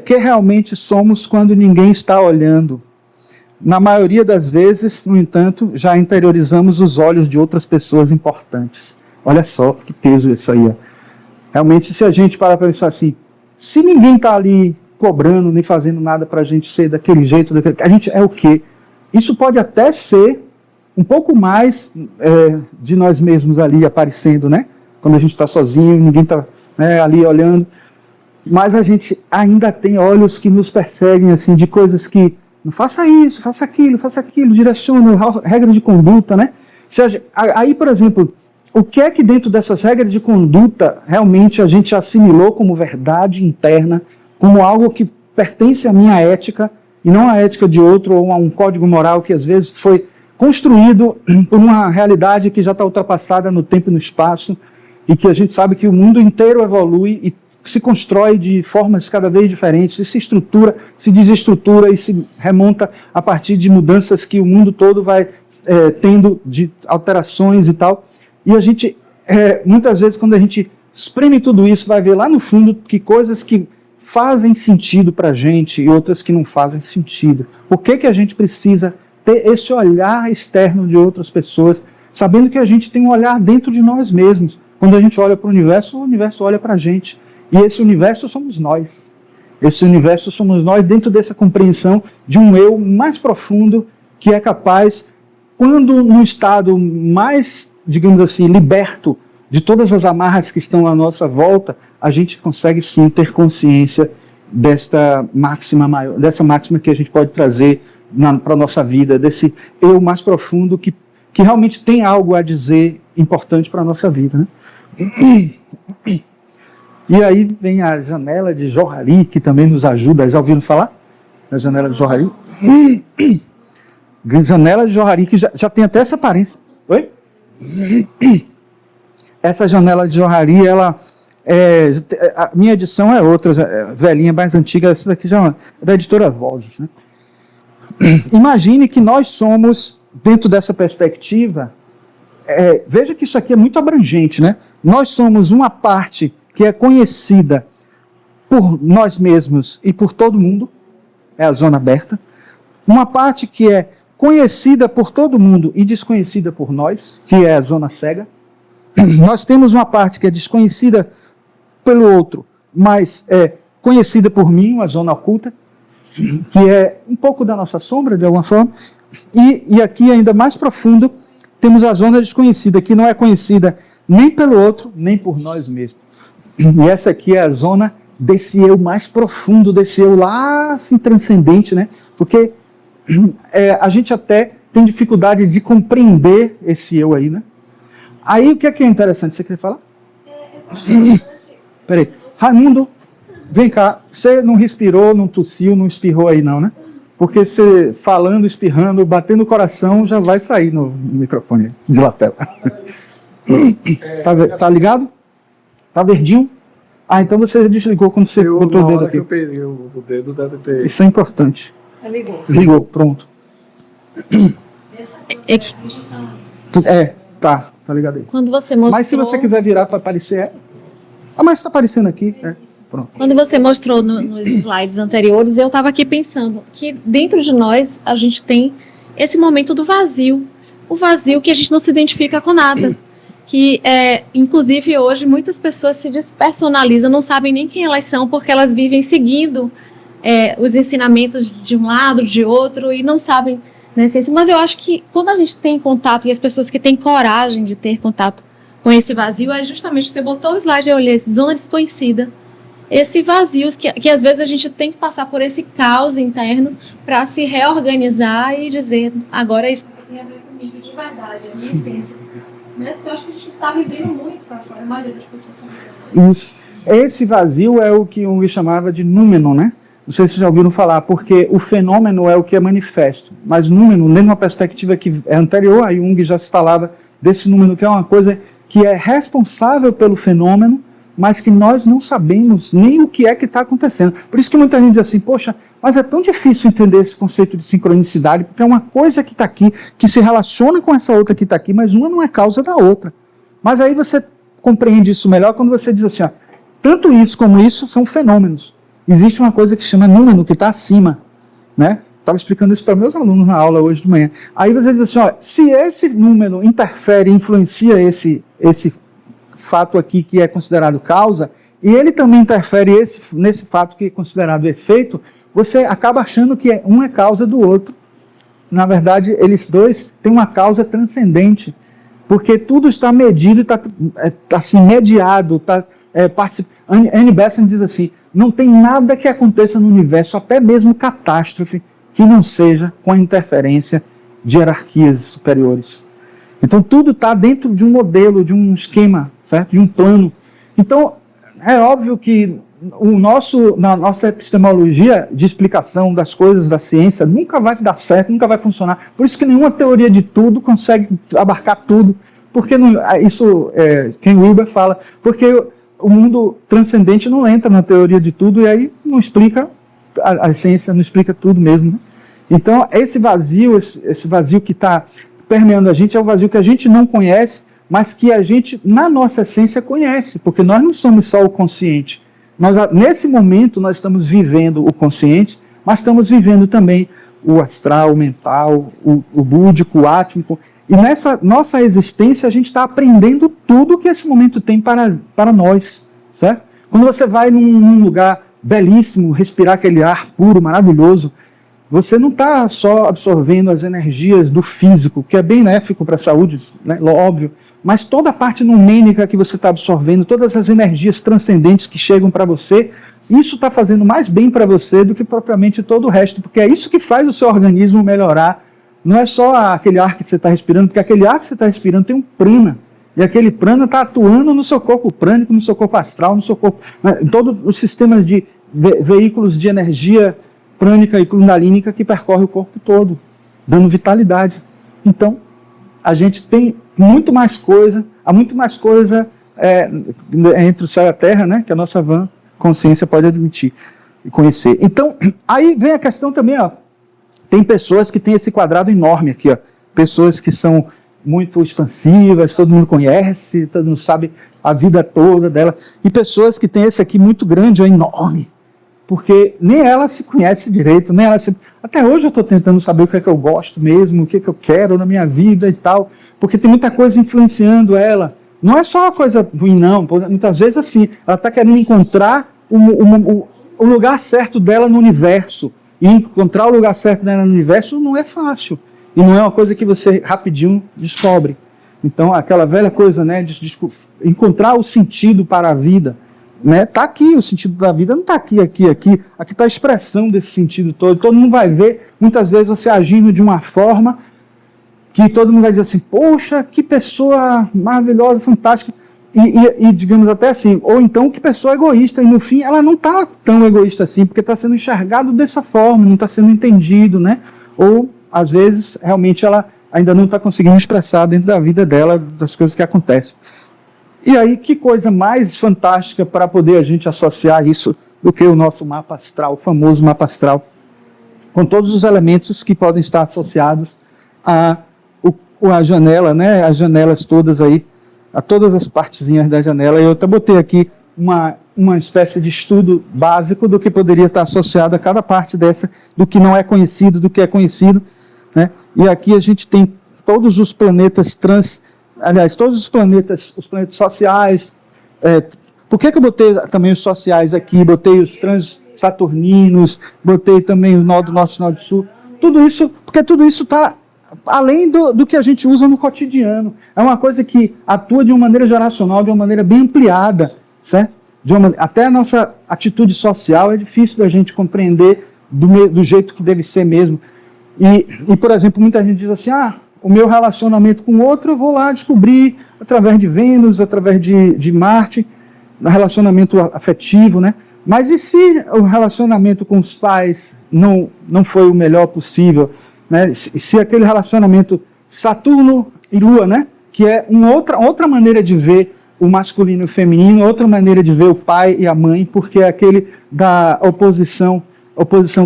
que realmente somos quando ninguém está olhando. Na maioria das vezes, no entanto, já interiorizamos os olhos de outras pessoas importantes. Olha só que peso isso aí, ó. Realmente, se a gente parar para pensar assim, se ninguém está ali cobrando, nem fazendo nada para a gente ser daquele jeito, a gente é o quê? Isso pode até ser um pouco mais de nós mesmos ali aparecendo, né? Quando a gente está sozinho, ninguém está, né, ali olhando. Mas a gente ainda tem olhos que nos perseguem, assim, de coisas que, não faça isso, faça aquilo, direciona, regra de conduta, né? Aí, por exemplo, o que é que dentro dessas regras de conduta realmente a gente assimilou como verdade interna, como algo que pertence à minha ética, e não à ética de outro, ou a um código moral que às vezes foi construído por uma realidade que já está ultrapassada no tempo e no espaço, e que a gente sabe que o mundo inteiro evolui e se constrói de formas cada vez diferentes, e se estrutura, se desestrutura e se remonta a partir de mudanças que o mundo todo vai tendo, de alterações e tal. E a gente, muitas vezes, quando a gente espreme tudo isso, vai ver lá no fundo que coisas que fazem sentido para a gente e outras que não fazem sentido. Por que a gente precisa ter esse olhar externo de outras pessoas, sabendo que a gente tem um olhar dentro de nós mesmos? Quando a gente olha para o universo olha para a gente. E esse universo somos nós. Esse universo somos nós dentro dessa compreensão de um eu mais profundo que é capaz, quando num estado mais, digamos assim, liberto de todas as amarras que estão à nossa volta, a gente consegue sim ter consciência dessa máxima que a gente pode trazer para a nossa vida, desse eu mais profundo que realmente tem algo a dizer importante para a nossa vida, né? E aí vem a janela de Johari, que também nos ajuda. Já ouviram falar da janela de Johari? Janela de Johari, que já tem até essa aparência. Oi? Essa janela de Johari, ela... a minha edição é outra, velhinha, mais antiga. Essa daqui já é da editora Volges, né? Imagine que nós somos, dentro dessa perspectiva, veja que isso aqui é muito abrangente, né? Nós somos uma parte que é conhecida por nós mesmos e por todo mundo, é a zona aberta. Uma parte que é conhecida por todo mundo e desconhecida por nós, que é a zona cega. Nós temos uma parte que é desconhecida pelo outro, mas é conhecida por mim, uma zona oculta, que é um pouco da nossa sombra, de alguma forma. E aqui, ainda mais profundo, temos a zona desconhecida, que não é conhecida nem pelo outro, nem por nós mesmos. E essa aqui é a zona desse eu mais profundo, desse eu lá, assim, transcendente, né? Porque a gente até tem dificuldade de compreender esse eu aí, né? Aí, o que é interessante? Você quer falar? Peraí. Raimundo, vem cá. Você não respirou, não tossiu, não espirrou aí não, né? Porque você falando, espirrando, batendo o coração, já vai sair no microfone de lapela. Tá ligado? Tá verdinho? Ah, então você desligou quando você botou o dedo aqui. Eu peguei o dedo, deve ter... Isso é importante. Ligou. Ligou, pronto. Tá ligado aí. Quando você mostrou... Mas se você quiser virar para aparecer... mas está aparecendo aqui. Pronto. Quando você mostrou nos slides anteriores, eu estava aqui pensando que dentro de nós a gente tem esse momento do vazio. O vazio que a gente não se identifica com nada. Que, inclusive, hoje muitas pessoas se despersonalizam, não sabem nem quem elas são, porque elas vivem seguindo os ensinamentos de um lado, de outro, e não sabem na essência. Mas eu acho que quando a gente tem contato, e as pessoas que têm coragem de ter contato com esse vazio, é justamente, você botou o slide, eu olhei, zona desconhecida, esse vazio que às vezes a gente tem que passar por esse caos interno para se reorganizar e dizer, agora isso tem a ver comigo de verdade, a minha essência. Né? Porque eu acho que a gente está vivendo muito para fora, a maioria das pessoas estão vivendo. Isso. Esse vazio é o que Jung chamava de númeno, né? Não sei se vocês já ouviram falar, porque o fenômeno é o que é manifesto, mas númeno, dentro de uma perspectiva que é anterior a Jung, já se falava desse númeno, que é uma coisa que é responsável pelo fenômeno, mas que nós não sabemos nem o que é que está acontecendo. Por isso que muita gente diz assim, poxa, mas é tão difícil entender esse conceito de sincronicidade, porque é uma coisa que está aqui, que se relaciona com essa outra que está aqui, mas uma não é causa da outra. Mas aí você compreende isso melhor quando você diz assim, tanto isso como isso são fenômenos. Existe uma coisa que chama número, que está acima, né? Estava explicando isso para meus alunos na aula hoje de manhã. Aí você diz assim, se esse número interfere, influencia esse fato aqui que é considerado causa, e ele também interfere nesse fato que é considerado efeito, você acaba achando que um é causa do outro. Na verdade, eles dois têm uma causa transcendente, porque tudo está medido, está assim, mediado, Annie Besant diz assim, não tem nada que aconteça no universo, até mesmo catástrofe, que não seja com a interferência de hierarquias superiores. Então tudo está dentro de um modelo, de um esquema, certo? De um plano. Então é óbvio que na nossa epistemologia de explicação das coisas da ciência nunca vai dar certo, nunca vai funcionar. Por isso que nenhuma teoria de tudo consegue abarcar tudo. Porque Ken Wilber fala, porque o mundo transcendente não entra na teoria de tudo e aí não explica, a ciência não explica tudo mesmo. Né? Então, esse vazio que está permeando a gente é o vazio que a gente não conhece, mas que a gente, na nossa essência, conhece, porque nós não somos só o consciente. Nesse momento, nós estamos vivendo o consciente, mas estamos vivendo também o astral, o mental, o búdico, o átmico. E nessa nossa existência, a gente está aprendendo tudo que esse momento tem para nós, certo? Quando você vai num lugar belíssimo, respirar aquele ar puro, maravilhoso, você não está só absorvendo as energias do físico, que é benéfico para a saúde, né? Óbvio, mas toda a parte numênica que você está absorvendo, todas as energias transcendentes que chegam para você, isso está fazendo mais bem para você do que propriamente todo o resto, porque é isso que faz o seu organismo melhorar. Não é só aquele ar que você está respirando, porque aquele ar que você está respirando tem um prana. E aquele prana está atuando no seu corpo prânico, no seu corpo astral, no seu corpo, em todos os sistemas de veículos de energia prânica e kundalínica que percorre o corpo todo, dando vitalidade. Então, a gente tem muito mais coisa, há muito mais coisa entre o céu e a terra, né, que a nossa vã consciência pode admitir e conhecer. Então, aí vem a questão também, tem pessoas que têm esse quadrado enorme aqui, pessoas que são muito expansivas, todo mundo conhece, todo mundo sabe a vida toda dela, e pessoas que têm esse aqui muito grande, enorme, porque nem ela se conhece direito, nem ela se... Até hoje eu estou tentando saber o que é que eu gosto mesmo, o que é que eu quero na minha vida e tal, porque tem muita coisa influenciando ela. Não é só uma coisa ruim, não. Muitas vezes, assim, ela está querendo encontrar o lugar certo dela no universo. E encontrar o lugar certo dela no universo não é fácil. E não é uma coisa que você rapidinho descobre. Então, aquela velha coisa, né, de encontrar o sentido para a vida. Né? Tá aqui o sentido da vida, não está aqui. Aqui está a expressão desse sentido todo. Todo mundo vai ver, muitas vezes, você agindo de uma forma que todo mundo vai dizer assim, poxa, que pessoa maravilhosa, fantástica, e digamos até assim, ou então que pessoa egoísta, e no fim ela não está tão egoísta assim, porque está sendo enxergado dessa forma, não está sendo entendido, né? Ou, às vezes, realmente ela ainda não está conseguindo expressar dentro da vida dela, das coisas que acontecem. E aí, que coisa mais fantástica para poder a gente associar isso do que o nosso mapa astral, o famoso mapa astral, com todos os elementos que podem estar associados a janela, né, as janelas todas aí, a todas as partezinhas da janela. Eu até botei aqui uma espécie de estudo básico do que poderia estar associado a cada parte dessa, do que não é conhecido, do que é conhecido, né? E aqui a gente tem todos os planetas todos os planetas sociais. Por que eu botei também os sociais aqui? Botei os transsaturninos, botei também o nó do norte e nó do sul. Tudo isso, porque tudo isso está além do que a gente usa no cotidiano. É uma coisa que atua de uma maneira geracional, de uma maneira bem ampliada, certo? Até a nossa atitude social é difícil da gente compreender do jeito que deve ser mesmo. E, por exemplo, muita gente diz assim, o meu relacionamento com o outro eu vou lá descobrir através de Vênus, através de Marte, relacionamento afetivo, né? Mas e se o relacionamento com os pais não foi o melhor possível? Né? Se aquele relacionamento Saturno e Lua, né? Que é outra maneira de ver o masculino e o feminino, outra maneira de ver o pai e a mãe, porque é aquele da oposição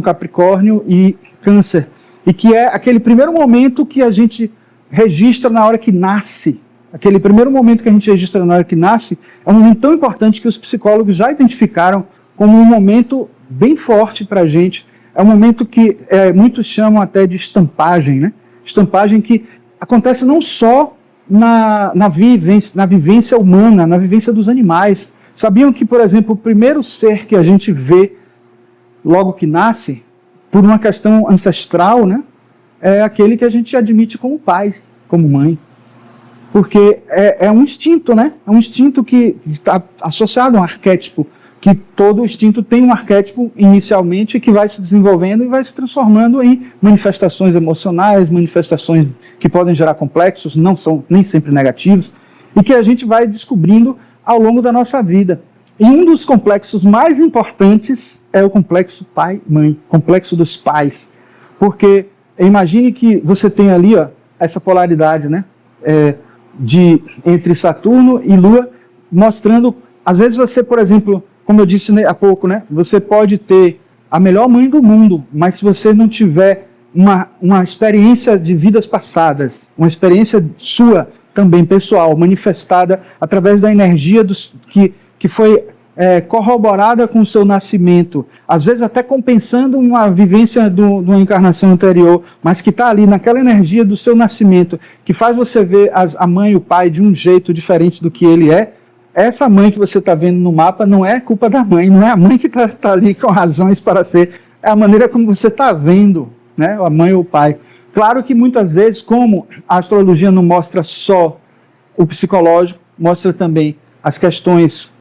Capricórnio e Câncer, e que é aquele primeiro momento que a gente registra na hora que nasce. Aquele primeiro momento que a gente registra na hora que nasce é um momento tão importante que os psicólogos já identificaram como um momento bem forte para a gente. É um momento que muitos chamam até de estampagem, né? Estampagem que acontece não só na vivência humana, na vivência dos animais. Sabiam que, por exemplo, o primeiro ser que a gente vê logo que nasce, por uma questão ancestral, né, é aquele que a gente admite como pai, como mãe. Porque é um instinto, né? É um instinto que está associado a um arquétipo, que todo instinto tem um arquétipo inicialmente que vai se desenvolvendo e vai se transformando em manifestações emocionais, manifestações que podem gerar complexos, não são nem sempre negativos, e que a gente vai descobrindo ao longo da nossa vida. E um dos complexos mais importantes é o complexo pai-mãe, complexo dos pais. Porque imagine que você tem ali essa polaridade, né, entre Saturno e Lua, mostrando, às vezes você, por exemplo, como eu disse há pouco, né, você pode ter a melhor mãe do mundo, mas se você não tiver uma experiência de vidas passadas, uma experiência sua também pessoal, manifestada através da energia que foi corroborada com o seu nascimento, às vezes até compensando uma vivência de uma encarnação anterior, mas que está ali naquela energia do seu nascimento, que faz você ver a mãe e o pai de um jeito diferente do que ele é. Essa mãe que você está vendo no mapa não é culpa da mãe, não é a mãe que está ali com razões para ser, é a maneira como você está vendo, né, a mãe ou o pai. Claro que muitas vezes, como a astrologia não mostra só o psicológico, mostra também as questões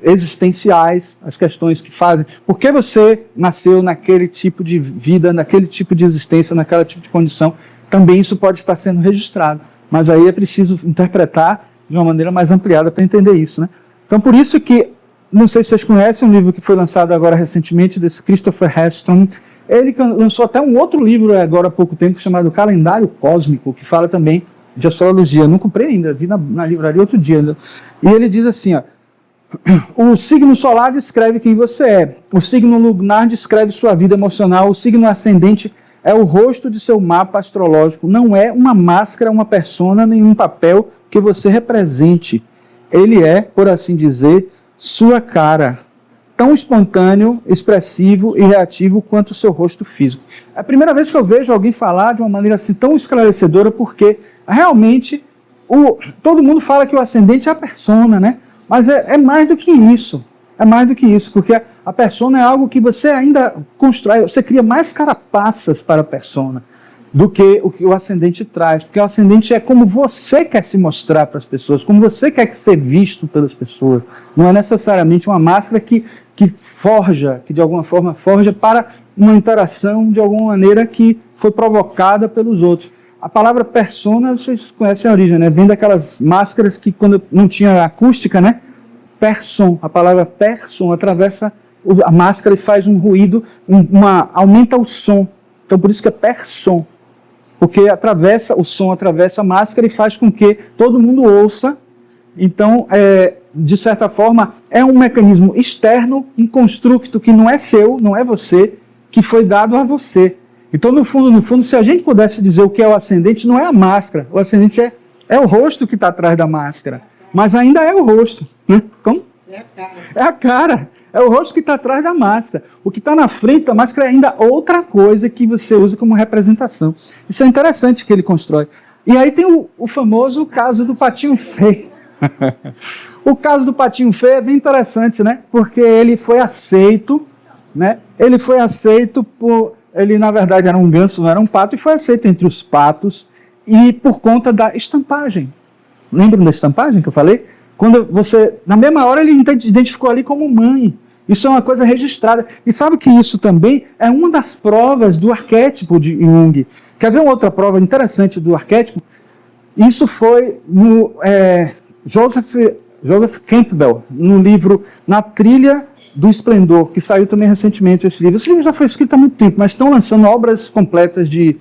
existenciais, as questões que fazem, por que você nasceu naquele tipo de vida, naquele tipo de existência, naquele tipo de condição, também isso pode estar sendo registrado, mas aí é preciso interpretar de uma maneira mais ampliada para entender isso, né? Então por isso que, não sei se vocês conhecem um livro que foi lançado agora recentemente, desse Christopher Heston, ele lançou até um outro livro agora há pouco tempo, chamado Calendário Cósmico, que fala também de astrologia. Eu não comprei ainda, vi na livraria outro dia ainda. E ele diz assim, o signo solar descreve quem você é, o signo lunar descreve sua vida emocional, o signo ascendente é o rosto de seu mapa astrológico, não é uma máscara, uma persona, nenhum papel que você represente. Ele é, por assim dizer, sua cara. tão espontâneo, expressivo e reativo quanto o seu rosto físico. É a primeira vez que eu vejo alguém falar de uma maneira assim tão esclarecedora, porque realmente todo mundo fala que o ascendente é a persona, né? Mas é mais do que isso. É mais do que isso, porque a persona é algo que você ainda constrói, você cria mais carapaças para a persona do que o ascendente traz. Porque o ascendente é como você quer se mostrar para as pessoas, como você quer ser visto pelas pessoas. Não é necessariamente uma máscara que forja, que de alguma forma forja para uma interação de alguma maneira que foi provocada pelos outros. A palavra persona, vocês conhecem a origem, né? Vem daquelas máscaras que quando não tinha acústica, né? Person, a palavra person atravessa a máscara e faz um ruído, aumenta o som. Então por isso que é person, porque o som atravessa a máscara e faz com que todo mundo ouça. Então, de certa forma, é um mecanismo externo, um construto que não é seu, não é você, que foi dado a você. Então, no fundo, se a gente pudesse dizer o que é o ascendente, não é a máscara. O ascendente é o rosto que está atrás da máscara. Mas ainda é o rosto. Né? Como? É a cara. É a cara. É o rosto que está atrás da máscara. O que está na frente da máscara é ainda outra coisa que você usa como representação. Isso é interessante que ele constrói. E aí tem o famoso caso do patinho feio. O caso do patinho feio é bem interessante, né? Porque ele foi aceito, né? Ele foi aceito por... Ele, na verdade, era um ganso, não era um pato, e foi aceito entre os patos, e por conta da estampagem. Lembram da estampagem que eu falei? Quando você, na mesma hora, ele identificou ali como mãe. Isso é uma coisa registrada. E sabe que isso também é uma das provas do arquétipo de Jung. Quer ver uma outra prova interessante do arquétipo? Isso foi no Joseph Campbell, no livro Na Trilha do Esplendor, que saiu também recentemente esse livro. Esse livro já foi escrito há muito tempo, mas estão lançando obras completas de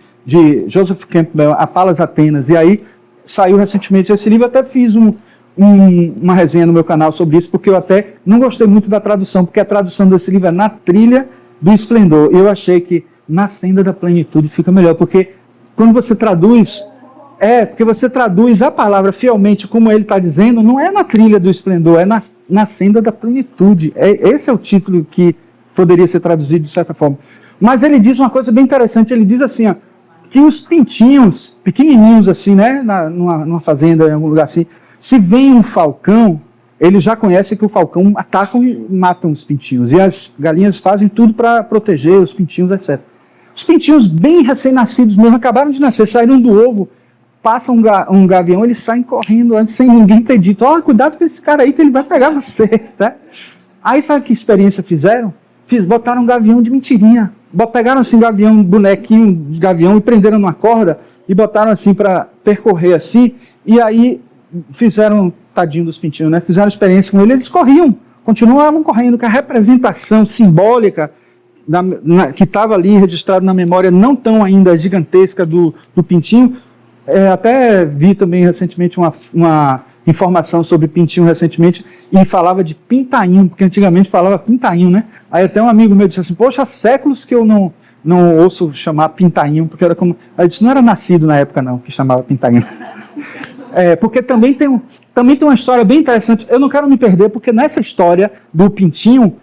Joseph Campbell, A Palas Atenas, e aí saiu recentemente esse livro. Até fiz uma resenha no meu canal sobre isso, porque eu até não gostei muito da tradução, porque a tradução desse livro é Na Trilha do Esplendor, e eu achei que Na Senda da Plenitude fica melhor, porque quando você traduz, porque você traduz a palavra fielmente como ele está dizendo, não é na trilha do esplendor, é na senda da plenitude. Esse é o título que poderia ser traduzido de certa forma. Mas ele diz uma coisa bem interessante, ele diz assim, ó, que os pintinhos, pequenininhos assim, né, numa fazenda, em algum lugar assim, se vem um falcão, ele já conhece que o falcão atacam e matam os pintinhos. E as galinhas fazem tudo para proteger os pintinhos, etc. Os pintinhos bem recém-nascidos mesmo, acabaram de nascer, saíram do ovo, passa um gavião, eles saem correndo antes, sem ninguém ter dito, cuidado com esse cara aí que ele vai pegar você, tá? Aí sabe que experiência fizeram? Botaram um gavião de mentirinha, pegaram assim um bonequinho de gavião e prenderam numa corda e botaram assim para percorrer assim, e aí fizeram, tadinho dos pintinhos, né? Fizeram experiência com ele, eles corriam, continuavam correndo, que a representação simbólica que estava ali registrado na memória, não tão ainda gigantesca do pintinho. Até vi também recentemente uma informação sobre pintinho recentemente, e falava de pintainho, porque antigamente falava pintainho, né? Aí até um amigo meu disse assim, poxa, há séculos que eu não ouço chamar pintainho, porque era como... Aí eu disse, não era nascido na época não, que chamava pintainho. Porque também tem uma história bem interessante, eu não quero me perder, porque nessa história do pintinho,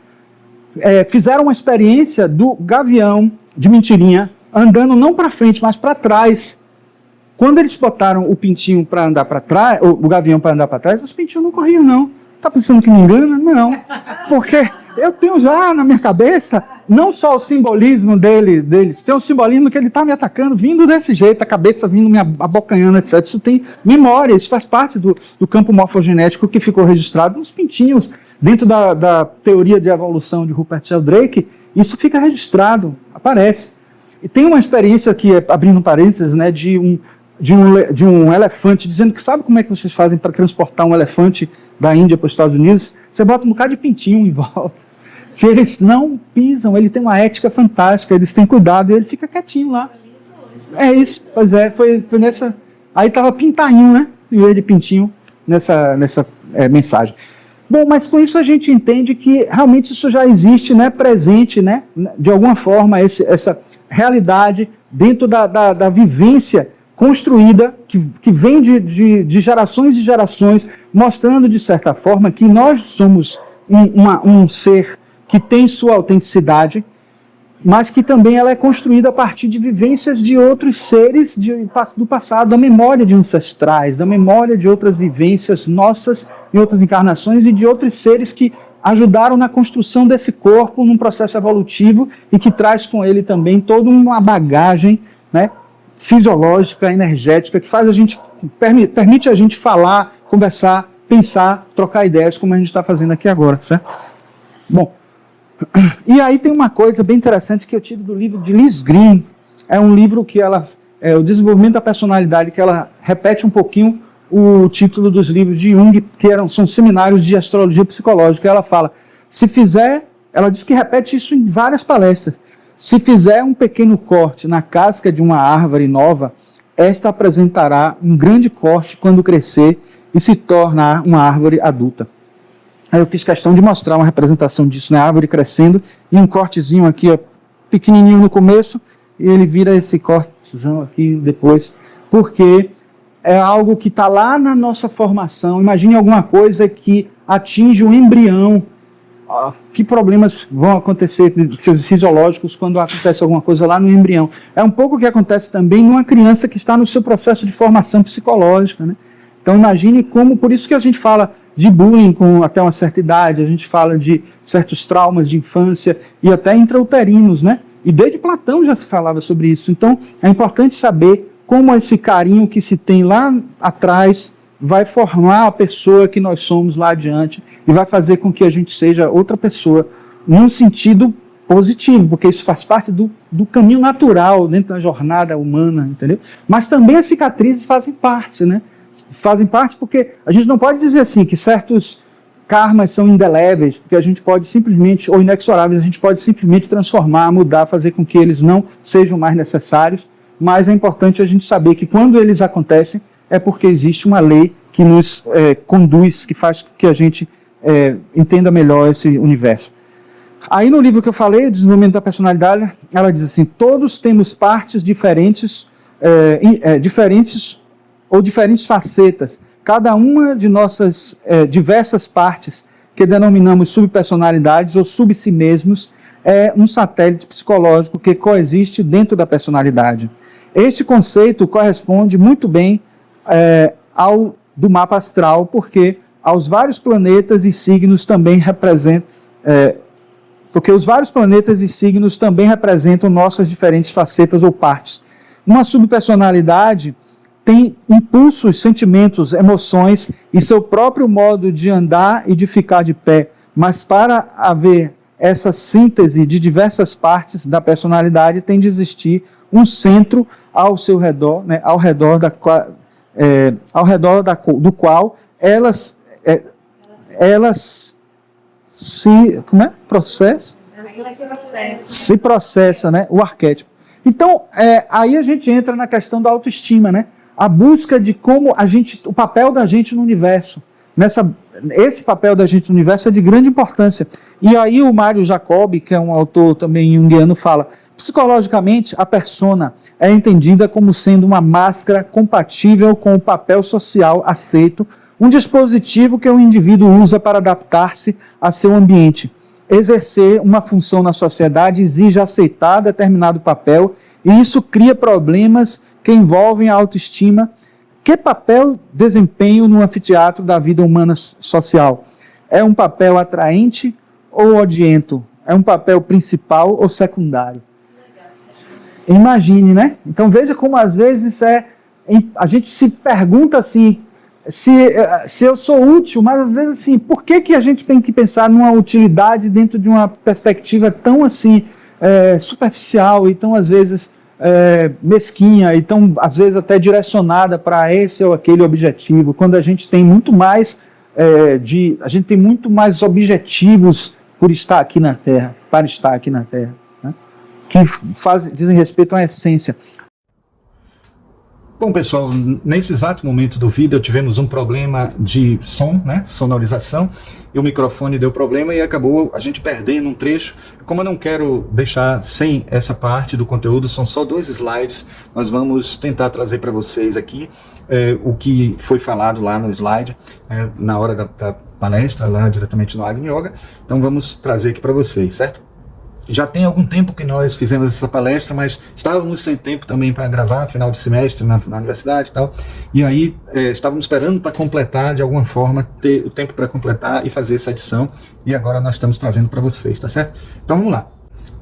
fizeram uma experiência do gavião de mentirinha, andando não para frente, mas para trás. Quando eles botaram o pintinho para andar para trás, o gavião para andar para trás, os pintinhos não corriam, não. Tá pensando que me engana? Não. Porque eu tenho já na minha cabeça, não só o simbolismo deles, tem um simbolismo que ele está me atacando, vindo desse jeito, a cabeça vindo me abocanhando, etc. Isso tem memória, isso faz parte do campo morfogenético que ficou registrado nos pintinhos. Dentro da teoria de evolução de Rupert Sheldrake, isso fica registrado, aparece. E tem uma experiência aqui, abrindo parênteses, né, de um elefante, dizendo que sabe como é que vocês fazem para transportar um elefante da Índia para os Estados Unidos? Você bota um bocado de pintinho em volta, que eles não pisam, ele tem uma ética fantástica, eles têm cuidado, e ele fica quietinho lá. É isso, pois é, foi nessa... Aí estava pintainho, né, em vez de pintinho, nessa mensagem. Bom, mas com isso a gente entende que realmente isso já existe, né, presente, né, de alguma forma, essa realidade dentro da vivência construída, que vem de gerações e gerações, mostrando de certa forma que nós somos um ser que tem sua autenticidade, mas que também ela é construída a partir de vivências de outros seres do passado, da memória de ancestrais, da memória de outras vivências nossas em outras encarnações e de outros seres que ajudaram na construção desse corpo num processo evolutivo e que traz com ele também toda uma bagagem, né, fisiológica, energética, que faz a gente, permite a gente falar, conversar, pensar, trocar ideias, como a gente está fazendo aqui agora, certo? Bom, e aí tem uma coisa bem interessante que eu tiro do livro de Liz Green. É um livro que ela, o desenvolvimento da personalidade, que ela repete um pouquinho o título dos livros de Jung, que são seminários de astrologia psicológica. Ela fala, ela diz que repete isso em várias palestras, se fizer um pequeno corte na casca de uma árvore nova, esta apresentará um grande corte quando crescer e se tornar uma árvore adulta. Aí eu fiz questão de mostrar uma representação disso, né? A árvore crescendo e um cortezinho aqui, ó, pequenininho no começo, e ele vira esse cortezão aqui depois, porque é algo que está lá na nossa formação. Imagine alguma coisa que atinge o embrião. Que problemas vão acontecer fisiológicos quando acontece alguma coisa lá no embrião? É um pouco o que acontece também numa criança que está no seu processo de formação psicológica, né? Então imagine como, por isso que a gente fala de bullying até uma certa idade, a gente fala de certos traumas de infância e até intrauterinos, né? E desde Platão já se falava sobre isso. Então é importante saber como esse carinho que se tem lá atrás vai formar a pessoa que nós somos lá adiante e vai fazer com que a gente seja outra pessoa, num sentido positivo, porque isso faz parte do caminho natural dentro da jornada humana, entendeu? Mas também as cicatrizes fazem parte, né? Fazem parte porque a gente não pode dizer assim que certos karmas são indeléveis, porque a gente pode simplesmente, ou inexoráveis, a gente pode simplesmente transformar, mudar, fazer com que eles não sejam mais necessários, mas é importante a gente saber que quando eles acontecem, é porque existe uma lei que nos conduz, que faz com que a gente entenda melhor esse universo. Aí no livro que eu falei, o Desenvolvimento da Personalidade, ela diz assim, todos temos partes diferentes, diferentes facetas, cada uma de nossas diversas partes, que denominamos subpersonalidades ou sub-si mesmos, é um satélite psicológico que coexiste dentro da personalidade. Este conceito corresponde muito bem ao do mapa astral, porque aos vários planetas e signos também representam, porque os vários planetas e signos também representam nossas diferentes facetas ou partes. Uma subpersonalidade tem impulsos, sentimentos, emoções e seu próprio modo de andar e de ficar de pé, mas para haver essa síntese de diversas partes da personalidade tem de existir um centro ao seu redor, né, ao redor do qual elas se processa, né, o arquétipo. Então, aí a gente entra na questão da autoestima, né? A busca de como o papel da gente no universo. Esse papel da gente no universo é de grande importância. E aí o Mário Jacobi, que é um autor também junguiano, fala: psicologicamente, a persona é entendida como sendo uma máscara compatível com o papel social aceito, um dispositivo que o indivíduo usa para adaptar-se a seu ambiente. Exercer uma função na sociedade exige aceitar determinado papel, e isso cria problemas que envolvem a autoestima. Que papel desempenho no anfiteatro da vida humana social? É um papel atraente ou odiento? É um papel principal ou secundário? Imagine, né? Então veja como às vezes a gente se pergunta assim, se eu sou útil, mas às vezes assim, por que a gente tem que pensar numa utilidade dentro de uma perspectiva tão assim, superficial e tão às vezes mesquinha e tão às vezes até direcionada para esse ou aquele objetivo, quando a gente tem muito mais objetivos por estar aqui na Terra, para estar aqui na Terra, né? Que dizem respeito à essência. Bom, pessoal, nesse exato momento do vídeo tivemos um problema de som, né, sonorização, e o microfone deu problema e acabou a gente perdendo um trecho. Como eu não quero deixar sem essa parte do conteúdo, são só 2 slides, nós vamos tentar trazer para vocês aqui o que foi falado lá no slide, na hora palestra lá diretamente no Agni Yoga, então vamos trazer aqui para vocês, certo? Já tem algum tempo que nós fizemos essa palestra, mas estávamos sem tempo também para gravar, final de semestre na universidade e tal, e aí estávamos esperando para completar, de alguma forma, ter o tempo para completar e fazer essa edição, e agora nós estamos trazendo para vocês, tá certo? Então vamos lá.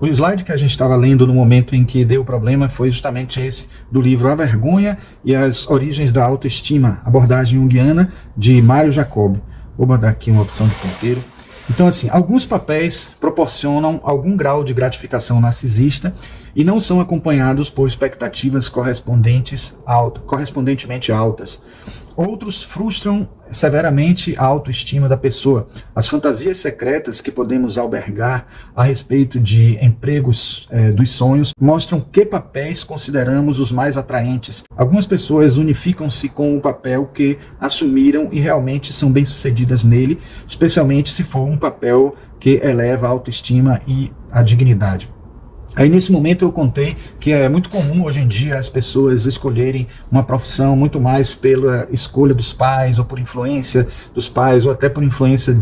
O slide que a gente estava lendo no momento em que deu o problema foi justamente esse do livro A Vergonha e as Origens da Autoestima, abordagem junguiana, de Mário Jacob. Vou botar aqui uma opção de ponteiro. Então, assim, alguns papéis proporcionam algum grau de gratificação narcisista e não são acompanhados por expectativas correspondentemente altas. Outros frustram severamente a autoestima da pessoa. As fantasias secretas que podemos albergar a respeito de empregos dos sonhos mostram que papéis consideramos os mais atraentes. Algumas pessoas unificam-se com o papel que assumiram e realmente são bem-sucedidas nele, especialmente se for um papel que eleva a autoestima e a dignidade. Aí nesse momento eu contei que é muito comum hoje em dia as pessoas escolherem uma profissão muito mais pela escolha dos pais, ou por influência dos pais, ou até por influência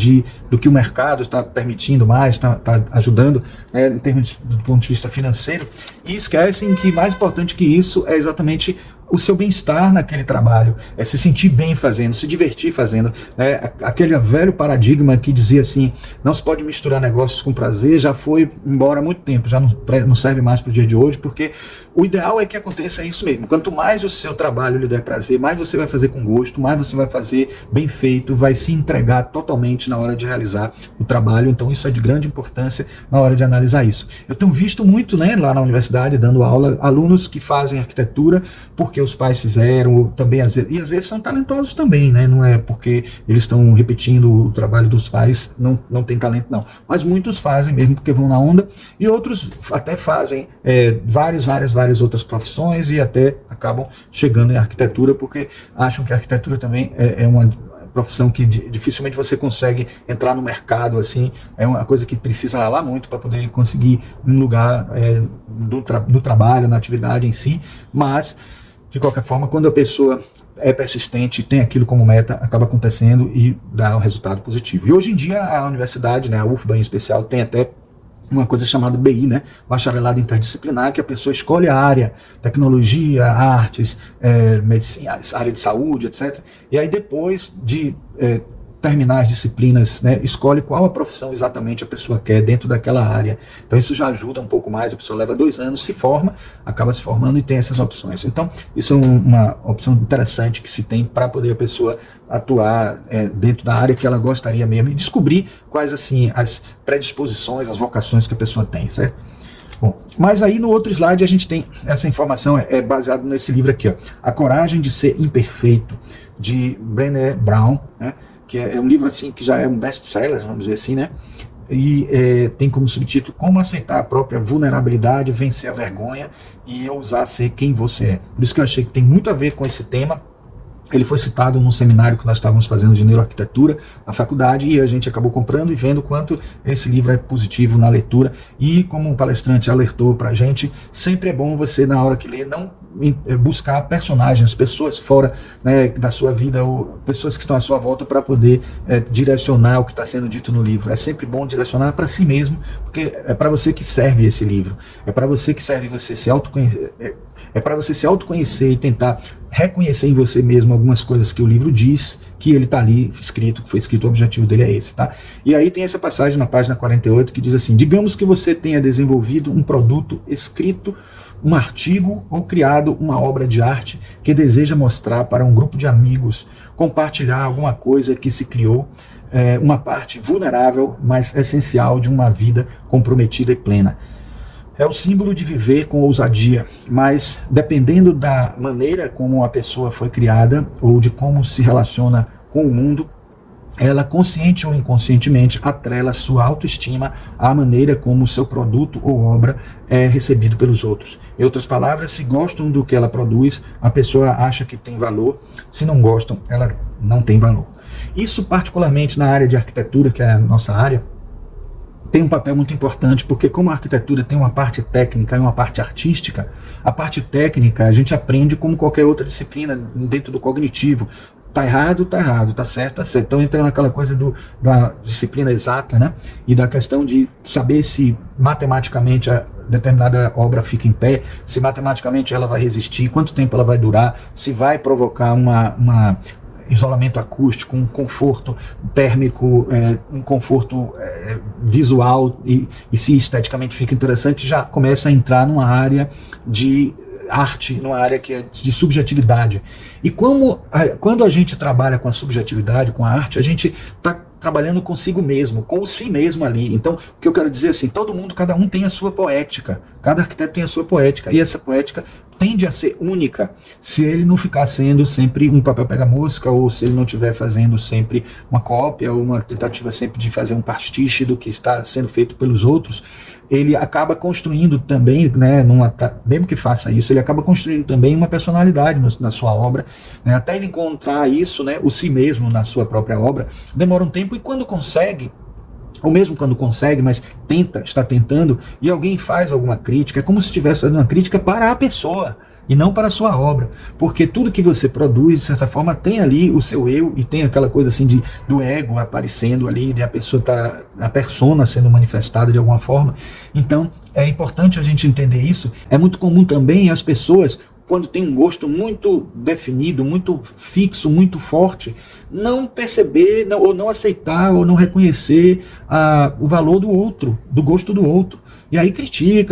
do que o mercado está permitindo mais, está ajudando, em termos do ponto de vista financeiro, e esquecem que mais importante que isso é exatamente o seu bem-estar naquele trabalho, é se sentir bem fazendo, se divertir fazendo, né? Aquele velho paradigma que dizia assim, não se pode misturar negócios com prazer, já foi embora há muito tempo, já não serve mais para o dia de hoje, porque o ideal é que aconteça isso mesmo. Quanto mais o seu trabalho lhe der prazer, mais você vai fazer com gosto, mais você vai fazer bem feito, vai se entregar totalmente na hora de realizar o trabalho. Então isso é de grande importância na hora de analisar isso. Eu tenho visto muito, né, lá na universidade, dando aula, alunos que fazem arquitetura porque os pais fizeram, ou também às vezes são talentosos também, né? Não é porque eles estão repetindo o trabalho dos pais, não tem talento não. Mas muitos fazem mesmo porque vão na onda, e outros até fazem várias outras profissões e até acabam chegando em arquitetura porque acham que a arquitetura também é uma profissão que dificilmente você consegue entrar no mercado, assim, é uma coisa que precisa ralar muito para poder conseguir um lugar no trabalho, na atividade em si, mas de qualquer forma, quando a pessoa é persistente, tem aquilo como meta, acaba acontecendo e dá um resultado positivo. E hoje em dia a universidade, né, a UFBA em especial, tem até uma coisa chamada BI, né, bacharelado interdisciplinar, que a pessoa escolhe a área, tecnologia, artes, medicina, área de saúde, etc. E aí depois de terminar as disciplinas, né, escolhe qual a profissão exatamente a pessoa quer dentro daquela área. Então isso já ajuda um pouco mais, a pessoa leva 2 anos, se forma, acaba se formando e tem essas opções. Então isso é uma opção interessante que se tem para poder a pessoa atuar dentro da área que ela gostaria mesmo e descobrir quais assim as predisposições, as vocações que a pessoa tem, certo? Bom, mas aí no outro slide a gente tem essa informação, baseado nesse livro aqui, ó, A Coragem de Ser Imperfeito, de Brené Brown, né? Que é um livro assim que já é um best-seller, vamos dizer assim, né? E tem como subtítulo Como Aceitar a Própria Vulnerabilidade, Vencer a Vergonha e Ousar Ser Quem Você É. Por isso que eu achei que tem muito a ver com esse tema. Ele foi citado num seminário que nós estávamos fazendo de neuroarquitetura na faculdade e a gente acabou comprando e vendo quanto esse livro é positivo na leitura. E como o palestrante alertou para a gente, sempre é bom você, na hora que lê, não buscar personagens, pessoas fora, né, da sua vida ou pessoas que estão à sua volta para poder direcionar o que está sendo dito no livro. É sempre bom direcionar para si mesmo, porque é para você que serve esse livro. É para você que serve você se autoconhecer. É para você se autoconhecer e tentar reconhecer em você mesmo algumas coisas que o livro diz, que ele está ali escrito, que foi escrito, o objetivo dele é esse, tá? E aí tem essa passagem na página 48 que diz assim: digamos que você tenha desenvolvido um produto escrito, um artigo ou criado uma obra de arte que deseja mostrar para um grupo de amigos, compartilhar alguma coisa que se criou, uma parte vulnerável, mas essencial de uma vida comprometida e plena. É o símbolo de viver com ousadia, mas dependendo da maneira como a pessoa foi criada ou de como se relaciona com o mundo, ela consciente ou inconscientemente atrela sua autoestima à maneira como o seu produto ou obra é recebido pelos outros. Em outras palavras, se gostam do que ela produz, a pessoa acha que tem valor, se não gostam, ela não tem valor. Isso particularmente na área de arquitetura, que é a nossa área, tem um papel muito importante, porque como a arquitetura tem uma parte técnica e uma parte artística, a parte técnica a gente aprende como qualquer outra disciplina dentro do cognitivo. tá errado, tá certo, tá certo. Então entra naquela coisa da disciplina exata, né? E da questão de saber se matematicamente a determinada obra fica em pé, se matematicamente ela vai resistir, quanto tempo ela vai durar, se vai provocar uma isolamento acústico, um conforto térmico, um conforto visual e se esteticamente fica interessante, já começa a entrar numa área de arte, numa área que é de subjetividade. E quando a gente trabalha com a subjetividade, com a arte, a gente está trabalhando consigo mesmo, com o si mesmo ali. Então, o que eu quero dizer assim, cada um tem a sua poética, cada arquiteto tem a sua poética, e essa poética tende a ser única se ele não ficar sendo sempre um papel pega-mosca, ou se ele não estiver fazendo sempre uma cópia, ou uma tentativa sempre de fazer um pastiche do que está sendo feito pelos outros. Ele acaba construindo também, né, mesmo que faça isso, ele acaba construindo também uma personalidade na sua obra, né, até ele encontrar isso, né, o si mesmo na sua própria obra, demora um tempo, e quando consegue, ou mesmo quando consegue, mas está tentando, e alguém faz alguma crítica, é como se estivesse fazendo uma crítica para a pessoa, e não para a sua obra, porque tudo que você produz, de certa forma, tem ali o seu eu, e tem aquela coisa assim do ego aparecendo ali, de a persona sendo manifestada de alguma forma. Então, é importante a gente entender isso. É muito comum também as pessoas, quando tem um gosto muito definido, muito fixo, muito forte, não perceber, ou não aceitar, ou não reconhecer o valor do outro, do gosto do outro. E aí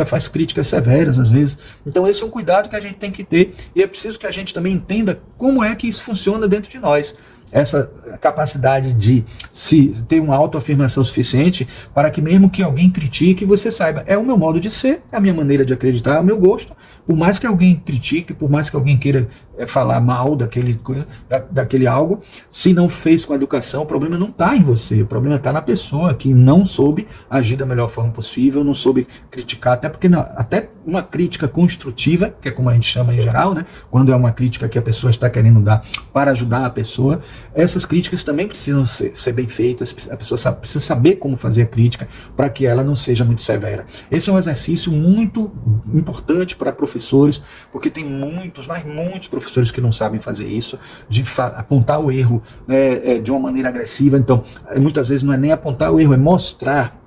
faz críticas severas às vezes. Então esse é um cuidado que a gente tem que ter, e é preciso que a gente também entenda como é que isso funciona dentro de nós. Essa capacidade de ter uma autoafirmação suficiente para que mesmo que alguém critique, você saiba, é o meu modo de ser, é a minha maneira de acreditar, é o meu gosto. Por mais que alguém critique, por mais que alguém queira falar mal daquele algo, se não fez com a educação, o problema não está em você, o problema está na pessoa que não soube agir da melhor forma possível, não soube criticar, até porque até uma crítica construtiva, que é como a gente chama em geral, né, quando é uma crítica que a pessoa está querendo dar para ajudar a pessoa, essas críticas também precisam ser bem feitas, a pessoa precisa saber como fazer a crítica para que ela não seja muito severa. Esse é um exercício muito importante para professores, porque tem muitos professores que não sabem fazer isso, de apontar o erro, né, de uma maneira agressiva. Então, muitas vezes não é nem apontar o erro, é mostrar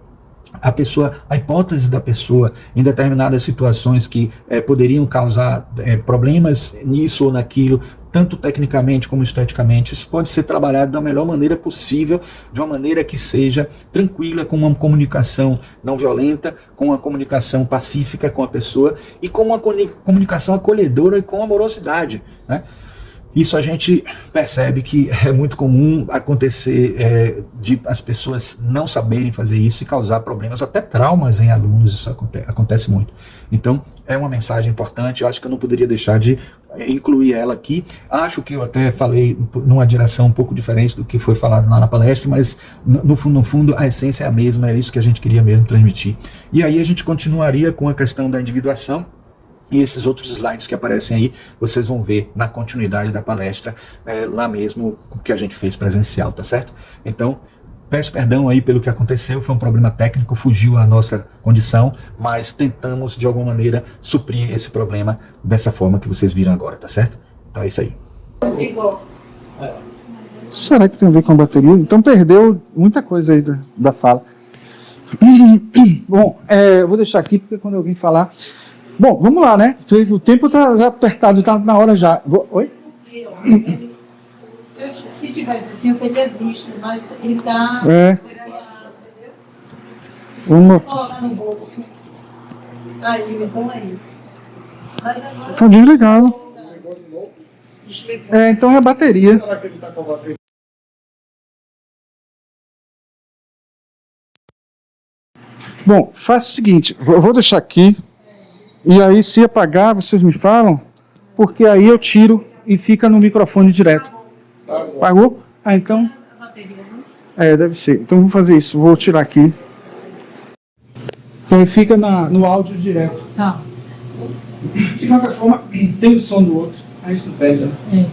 a hipótese da pessoa em determinadas situações que poderiam causar problemas nisso ou naquilo, tanto tecnicamente como esteticamente. Isso pode ser trabalhado da melhor maneira possível, de uma maneira que seja tranquila, com uma comunicação não violenta, com uma comunicação pacífica com a pessoa e com uma comunicação acolhedora e com amorosidade, né? Isso a gente percebe que é muito comum acontecer de as pessoas não saberem fazer isso e causar problemas, até traumas em alunos. Isso acontece muito. Então, é uma mensagem importante. Eu acho que eu não poderia deixar de incluir ela aqui. Acho que eu até falei numa direção um pouco diferente do que foi falado lá na palestra, mas no fundo a essência é a mesma, é isso que a gente queria mesmo transmitir. E aí a gente continuaria com a questão da individuação. E esses outros slides que aparecem aí, vocês vão ver na continuidade da palestra, lá mesmo que a gente fez presencial, tá certo? Então, peço perdão aí pelo que aconteceu, foi um problema técnico, fugiu a nossa condição, mas tentamos de alguma maneira suprir esse problema dessa forma que vocês viram agora, tá certo? Então é isso aí. Será que tem a ver com a bateria? Então perdeu muita coisa aí da fala. Bom, eu vou deixar aqui, porque quando alguém falar... Bom, vamos lá, né? O tempo está já apertado, está na hora já. Oi? Se tivesse assim, eu teria visto, mas ele está... Vamos colocar no bolso. Aí, então aí. Mas agora... Está desligado. Então é a bateria. Será que ele está com a bateria? Bom, faça o seguinte, eu vou deixar aqui, e aí se apagar, vocês me falam, porque aí eu tiro e fica no microfone direto. Apagou? Então... deve ser. Então vou fazer isso, vou tirar aqui. Então fica no áudio direto. Tá. De qualquer forma, tem o som do outro, aí isso não perde, né?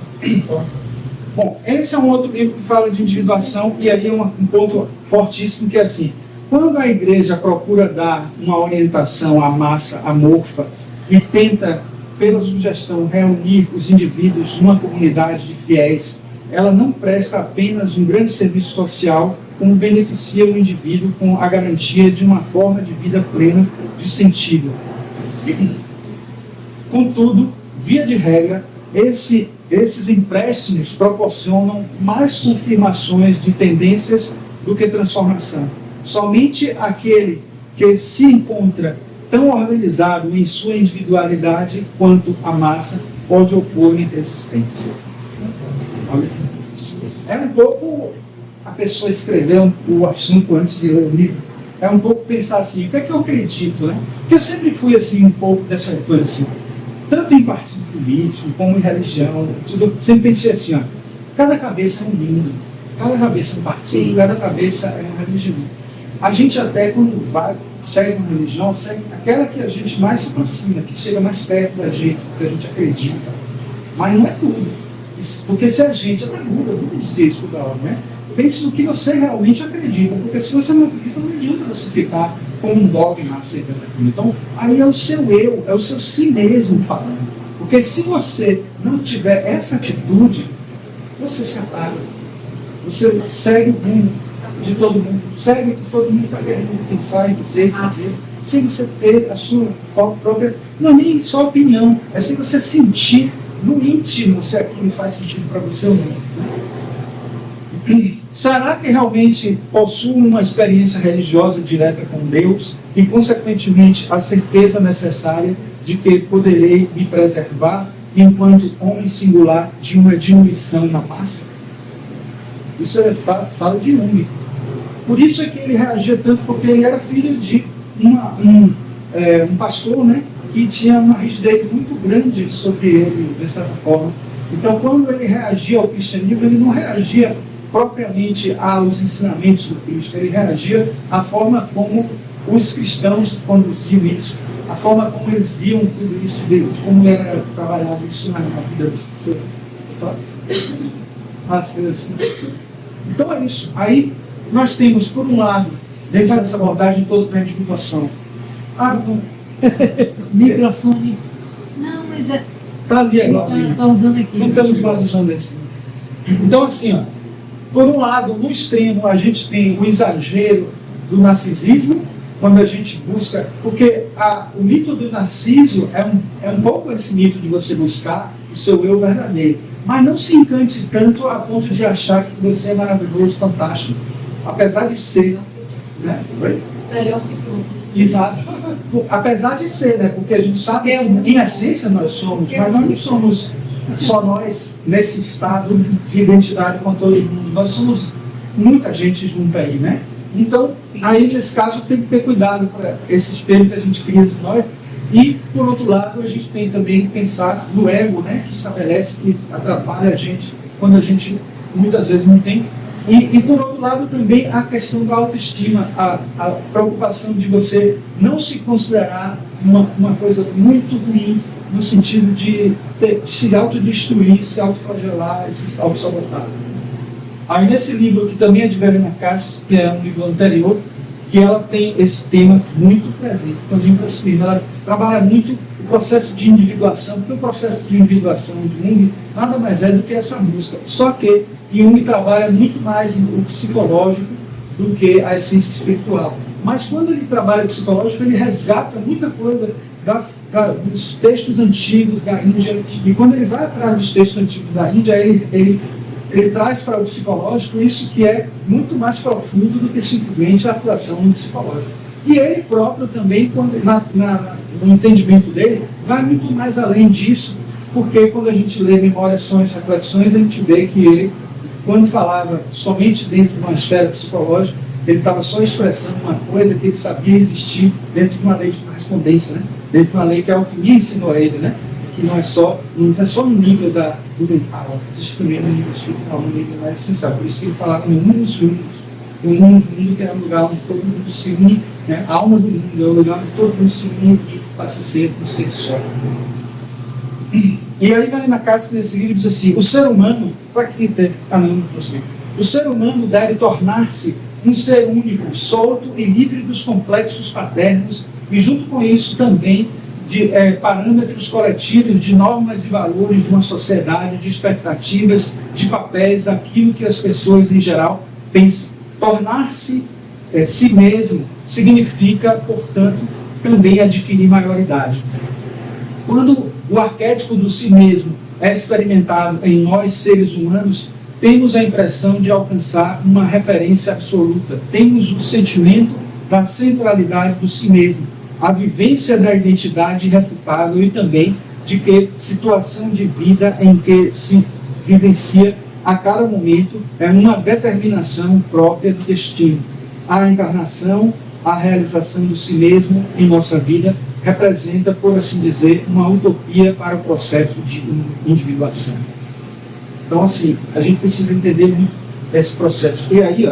Bom, esse é um outro livro que fala de individuação, e aí é um ponto fortíssimo que é assim: quando a igreja procura dar uma orientação à massa amorfa e tenta, pela sugestão, reunir os indivíduos numa comunidade de fiéis ela não presta apenas um grande serviço social, como beneficia o indivíduo com a garantia de uma forma de vida plena de sentido. Contudo, via de regra, esses empréstimos proporcionam mais confirmações de tendências do que transformação. Somente aquele que se encontra tão organizado em sua individualidade quanto a massa pode opor-lhe resistência. É um pouco a pessoa escrever o assunto antes de ler o livro. É um pouco pensar assim, o que é que eu acredito, né? Porque eu sempre fui assim, um pouco dessa coisa assim, tanto em partido político, como em religião, tudo, eu sempre pensei assim, ó, cada cabeça é um mundo, cada cabeça é um partido, cada cabeça é uma religião. A gente até quando vai, segue uma religião, segue aquela que a gente mais se aproxima, que chega mais perto da gente, que a gente acredita. Mas não é tudo. Porque se a gente, até muda, não dizia isso toda hora, né? Pense no que você realmente acredita, porque se você não acredita, não adianta você ficar com um dogma aceitando aquilo. Então, aí é o seu eu, é o seu si mesmo falando. Porque se você não tiver essa atitude, você se apaga. Você segue o rumo de todo mundo, segue o que todo mundo está querendo pensar e dizer e fazer, sem você ter a sua própria, não é nem só opinião, é sem você sentir no íntimo se aquilo faz sentido para você ou não. Será que realmente possuo uma experiência religiosa direta com Deus e, consequentemente, a certeza necessária de que poderei me preservar enquanto homem singular de uma diminuição na massa? Isso fala de Jung. Por isso é que ele reagia tanto, porque ele era filho de um pastor, né, que tinha uma rigidez muito grande sobre ele, de certa forma. Então, quando ele reagia ao cristianismo, ele não reagia propriamente aos ensinamentos do Cristo, ele reagia à forma como os cristãos conduziam isso, a forma como eles viam tudo isso, de como era trabalhado isso na vida das pessoas. Assim. Então é isso. Aí nós temos, por um lado, dentro dessa abordagem toda para a individuação, microfone. Não, mas é. Está ali agora. Está usando aqui. Não estamos mais usando esse. Então, assim, ó, por um lado, no extremo, a gente tem o exagero do narcisismo, quando a gente busca. Porque o mito do Narciso é um pouco esse mito de você buscar o seu eu verdadeiro. Mas não se encante tanto a ponto de achar que você é maravilhoso, fantástico. Apesar de ser. Né? Melhor que tudo. Exato. Apesar de ser, né? Porque a gente sabe que, em essência, nós somos, mas nós não somos só nós nesse estado de identidade com todo mundo. Nós somos muita gente junto aí, né? Então, aí, nesse caso, tem que ter cuidado para esse espelho que a gente cria de nós. E, por outro lado, a gente tem também que pensar no ego, né? Que estabelece, que atrapalha a gente quando a gente, muitas vezes, não tem. E por outro lado, também a questão da autoestima, a preocupação de você não se considerar uma coisa muito ruim, no sentido de se autodestruir, se autoflagelar e se auto-sabotar. Aí nesse livro, que também é de Verena Castro, que é um livro anterior, que ela tem esse tema muito presente, também para esse livro. Ela trabalha muito o processo de individuação, porque o processo de individuação de Jung nada mais é do que essa busca. Só que Jung trabalha muito mais o psicológico do que a essência espiritual. Mas quando ele trabalha o psicológico, ele resgata muita coisa dos textos antigos da Índia. E quando ele vai atrás dos textos antigos da Índia, ele traz para o psicológico isso que é muito mais profundo do que simplesmente a atuação no psicológico. E ele próprio também, no entendimento dele, vai muito mais além disso, porque quando a gente lê Memórias, Sonhos e Reflexões, a gente vê que ele, quando falava somente dentro de uma esfera psicológica, ele estava só expressando uma coisa que ele sabia existir dentro de uma lei de correspondência, né? Dentro de uma lei que a alquimia ensinou a ele, né? Que não é só no nível do mental, existe também no nível espiritual, no nível mais essencial. Por isso que ele falava no mundo dos mundos. O mundo do mundo, que é um lugar onde todo mundo se une, né? A alma do mundo é um lugar onde todo mundo se une e passa a ser um ser só. E aí vai na casa desse livro e diz assim: o ser humano, o ser humano deve tornar-se um ser único, solto e livre dos complexos paternos, e junto com isso também parâmetros coletivos de normas e valores de uma sociedade, de expectativas, de papéis, daquilo que as pessoas em geral pensam. Tornar-se si mesmo significa, portanto, também adquirir maioridade. Quando o arquétipo do si mesmo é experimentado em nós, seres humanos, temos a impressão de alcançar uma referência absoluta. Temos o sentimento da centralidade do si mesmo, a vivência da identidade irrefutável e também de que situação de vida em que se vivencia a cada momento é uma determinação própria do destino. A encarnação, a realização do si mesmo em nossa vida representa, por assim dizer, uma utopia para o processo de individuação. Então, assim, a gente precisa entender muito esse processo. E aí,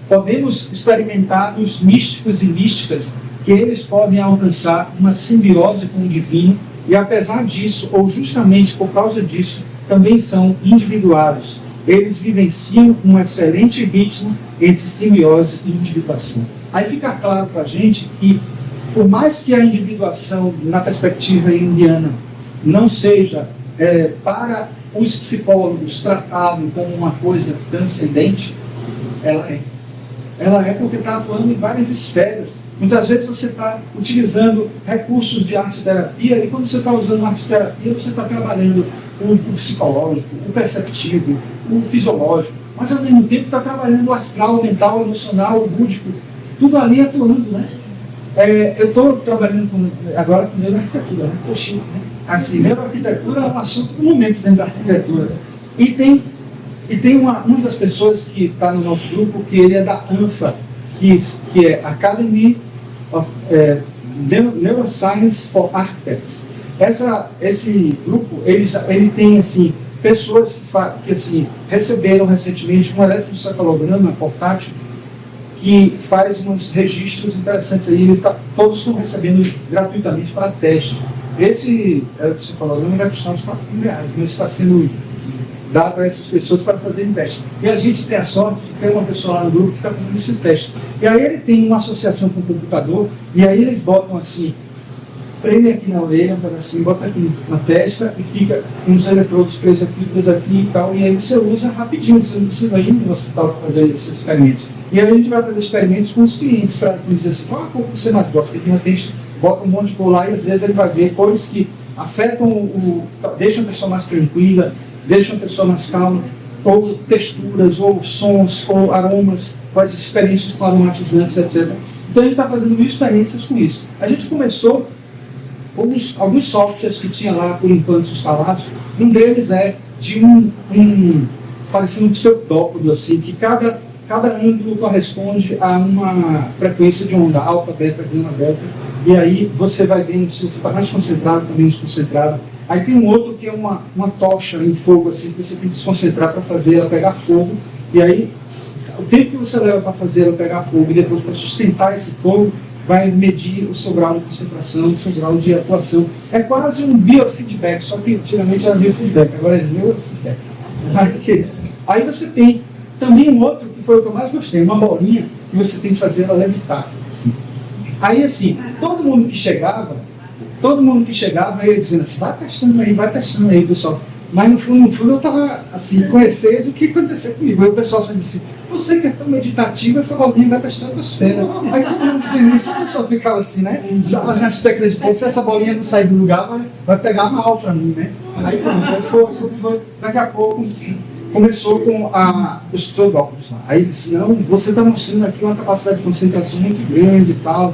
podemos experimentar dos místicos e místicas que eles podem alcançar uma simbiose com o divino e, apesar disso, ou justamente por causa disso, também são individuados. Eles vivenciam um excelente ritmo entre simbiose e individuação. Aí fica claro para a gente que, por mais que a individuação, na perspectiva indiana, não seja para os psicólogos tratado como uma coisa transcendente, ela é. Ela é porque está atuando em várias esferas. Muitas vezes você está utilizando recursos de arte-terapia, e quando você está usando arte-terapia, você está trabalhando o psicológico, o perceptivo, o fisiológico, mas ao mesmo tempo está trabalhando o astral, o mental, o emocional, o búdico, tudo ali atuando, né? Eu estou trabalhando agora com neuroarquitetura, né? Poxa, né? Assim, neuroarquitetura é um assunto do momento dentro da arquitetura. E tem uma das pessoas que está no nosso grupo, que ele é da ANFA, que é Academy of Neuroscience for Architects. Esse grupo, ele tem assim, pessoas que assim, receberam recentemente um eletroencefalograma portátil que faz uns registros interessantes aí, todos estão recebendo gratuitamente para teste. Esse eletroencefalograma vai custar uns R$4.000, mas está sendo dado a essas pessoas para fazerem teste. E a gente tem a sorte de ter uma pessoa lá no grupo que está fazendo esses testes. E aí ele tem uma associação com o computador, e aí eles botam assim, prende aqui na orelha, um pedacinho, bota aqui na testa e fica uns eletrodos presos aqui e tal, e aí você usa rapidinho, você não precisa ir no hospital para fazer esses experimentos. E aí a gente vai fazer experimentos com os clientes para dizer assim, qual a cor que você mais gosta? Porque de repente bota um monte de cor lá e às vezes ele vai ver cores que afetam deixam a pessoa mais tranquila, deixam a pessoa mais calma, ou texturas, ou sons, ou aromas, quais experiências com aromatizantes, etc. Então a gente está fazendo experiências com isso. A gente começou com alguns softwares que tinha lá por enquanto instalados. Um deles é de parecendo um pseudópodo, assim, que cada ângulo corresponde a uma frequência de onda, alfa, beta, gama, delta, e aí você vai vendo se você está mais concentrado, está menos concentrado. Aí tem um outro que é uma tocha em fogo, assim, que você tem que se concentrar para fazer ela pegar fogo, e aí o tempo que você leva para fazer ela pegar fogo e depois para sustentar esse fogo, vai medir o seu grau de concentração, o seu grau de atuação. É quase um biofeedback, só que antigamente era biofeedback, agora é neurofeedback. Aí você tem também um outro, que foi o que eu mais gostei, uma bolinha que você tem que fazer ela levitar. Assim. Aí assim, todo mundo que chegava ia dizendo assim, vai testando aí, pessoal. Mas no fundo eu estava assim, com receio do que ia acontecer comigo. Aí o pessoal só disse, você que é tão meditativo, essa bolinha vai para a estratosfera. Aí todo mundo dizendo isso, o pessoal ficava assim, né? Já na aspecto de se essa bolinha não sair do lugar, vai pegar mal para mim, né? Aí pronto, foi. Daqui a pouco começou com os pseudópodos lá. Aí disse, não, você está mostrando aqui uma capacidade de concentração muito grande e tal.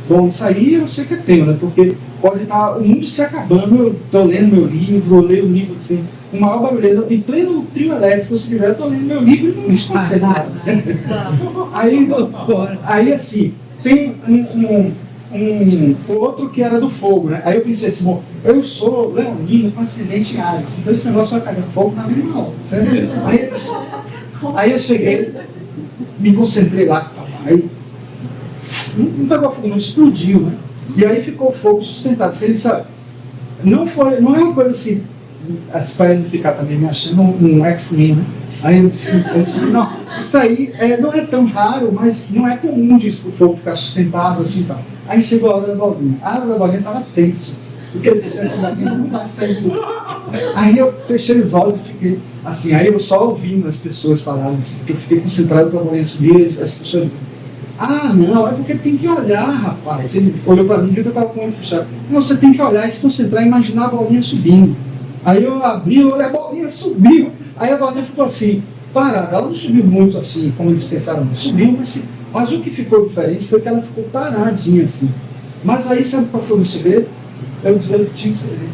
Bom, isso aí eu sei que eu tenho, né? Porque pode estar o mundo se acabando, eu estou lendo meu livro, eu leio o livro assim, o maior barulheiro, em pleno trio elétrico, se quiser, eu estou lendo meu livro e não estou aí assim, tem um outro que era do fogo, né? Aí eu pensei assim, bom, eu sou leonino com ascendente em Áries, então esse negócio vai pegar fogo na minha alta, certo? Aí eu cheguei, me concentrei lá, aí não pegou fogo, não explodiu, né? E aí ficou o fogo sustentado. Ele sabe, não é uma coisa assim, para ele ficar também me achando um X-Men, né? Aí eu disse, não, Isso aí não é tão raro, mas não é comum disso, o fogo ficar sustentado assim e tal. Aí chegou a hora da bolinha. A hora da bolinha estava tensa. Porque eu disse assim, não vai sair do... Aí eu fechei os olhos e fiquei assim, aí eu só ouvindo as pessoas falarem assim, porque eu fiquei concentrado para a bolinha subir, as pessoas dizendo, não, é porque tem que olhar, rapaz. Ele olhou para mim e eu estava com o olho fechado. Não, você tem que olhar e se concentrar e imaginar a bolinha subindo. Aí eu abri o olho, a bolinha subiu. Aí a bolinha ficou assim, parada. Ela não subiu muito assim, como eles pensaram, não subiu, mas o que ficou diferente foi que ela ficou paradinha assim. Mas aí sabe qual foi o segredo? Eu tinha que saber.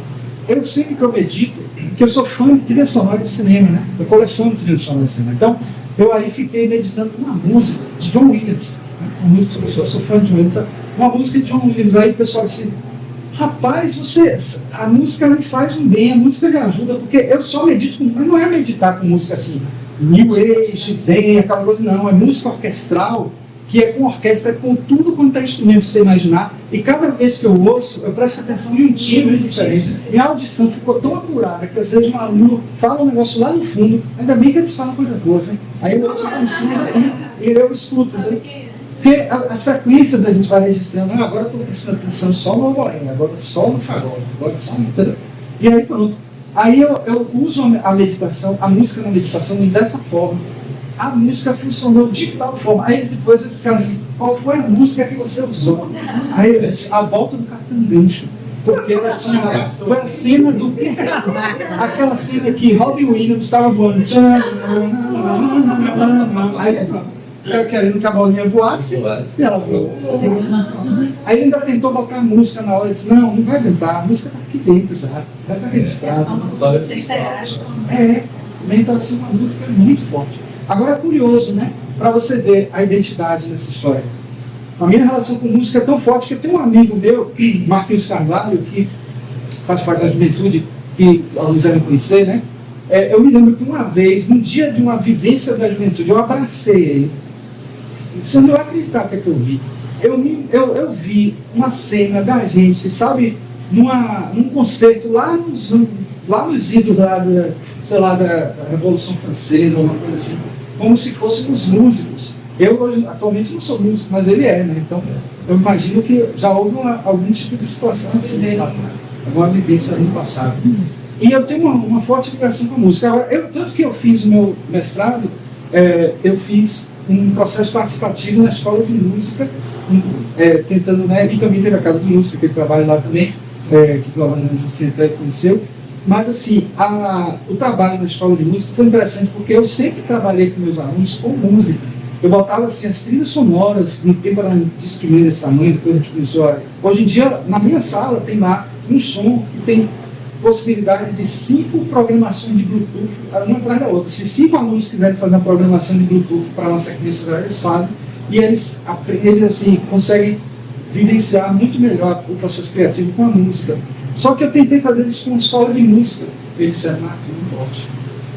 Eu sempre que eu medito, porque eu sou fã de trilha sonora de cinema, né? Eu coleciono trilha sonora de cinema. Então, eu aí fiquei meditando uma música de John Williams. Uma música, eu sou fã de John Williams. Uma música de John Williams. Aí o pessoal assim, rapaz, a música me faz um bem, a música me ajuda, porque eu só medito mas não é meditar com música assim, New Age, Zen, aquela coisa, não. É música orquestral, que é com orquestra, é com tudo quanto é instrumento que você imaginar, e cada vez que eu ouço, eu presto atenção em um timbre diferente. Minha audição ficou tão apurada que às vezes um aluno fala um negócio lá no fundo, ainda bem que eles falam coisas boas, né? Aí eu ouço lá no fundo e eu escuto, né? Porque as frequências a gente vai registrando, agora eu estou prestando atenção só no bolinha, agora só no fagode, agora só no... Entendeu? E aí pronto. Aí eu uso a meditação, a música na meditação dessa forma. A música funcionou de tal forma. Aí depois eles ficaram assim, qual foi a música que você usou? Aí eu disse, A Volta do Capitão Gancho. Porque ela tinha, foi a cena do Peter Pan. Aquela cena que Robin Williams estava voando. Aí pronto. Eu querendo que a bolinha voasse, e ela voou. Aí ele ainda tentou botar a música na hora, e disse, não vai adiantar, a música está aqui dentro já está registrada. Você interage com Então assim, uma música muito forte. Agora é curioso, né, para você ver a identidade nessa história. A minha relação com música é tão forte que eu tenho um amigo meu, Marquinhos Carvalho, que faz parte da juventude, que alguns devem conhecer, né? Eu me lembro que uma vez, num dia de uma vivência da juventude, eu abracei ele. Você não vai acreditar o que eu vi. Eu vi uma cena da gente, sabe, num concerto lá nos idos da Revolução Francesa, uma coisa assim, como se fôssemos músicos. Eu hoje, atualmente não sou músico, mas ele é, né? Então eu imagino que já houve algum tipo de situação assim lá atrás. Alguma vivência no passado. E eu tenho uma forte ligação com a música. Agora, tanto que eu fiz o meu mestrado, eu fiz um processo participativo na escola de música, tentando, né? E também teve a casa de música, que ele trabalha lá também, que o Alan sempre conheceu. Mas assim, o trabalho na escola de música foi interessante, porque eu sempre trabalhei com meus alunos com música. Eu botava assim, as trilhas sonoras, no tempo era um disquinho desse tamanho, depois a gente começou Hoje em dia, na minha sala, tem lá um som que tem possibilidade de 5 programações de Bluetooth, uma atrás da outra. Se 5 alunos quiserem fazer uma programação de Bluetooth para uma sequência, eles fazem, e eles assim, conseguem vivenciar muito melhor o processo criativo com a música. Só que eu tentei fazer isso com uma escola de música. Eles disseram,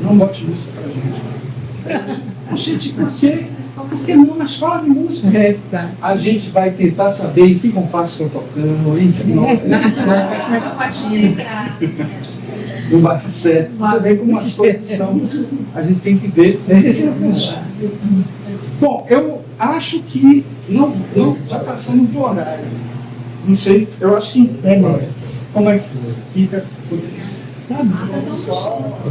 não bote música pra gente. Gente, por quê? Porque não na escola de música. A gente vai tentar saber em que compasso eu estou tocando, enfim. Não vai dar certo. Você vê como as coisas são. A gente tem que ver. Bom, eu acho que não já passamos do horário. Não sei, eu acho que como é que fica por isso?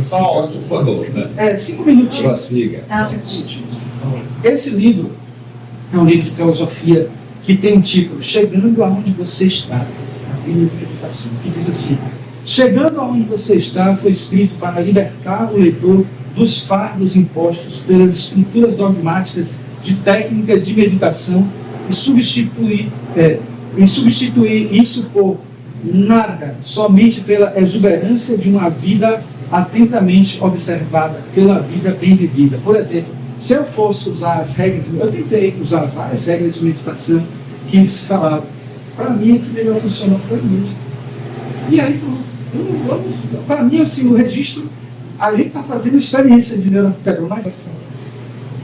Só ótimo falou, né? 5 minutinhos. Prossiga. Esse livro é um livro de filosofia que tem um título, Chegando Aonde Você Está, a Vida de Meditação, que diz assim: chegando aonde você está foi escrito para libertar o leitor dos fardos impostos pelas estruturas dogmáticas de técnicas de meditação e substituir isso por nada, somente pela exuberância de uma vida atentamente observada, pela vida bem vivida. Por exemplo, se eu fosse usar as regras, eu tentei usar várias regras de meditação que se falavam. Para mim, o que melhor funcionou foi isso. E aí, para mim, assim, o registro, a gente está fazendo experiência de neuroarquitetura, mas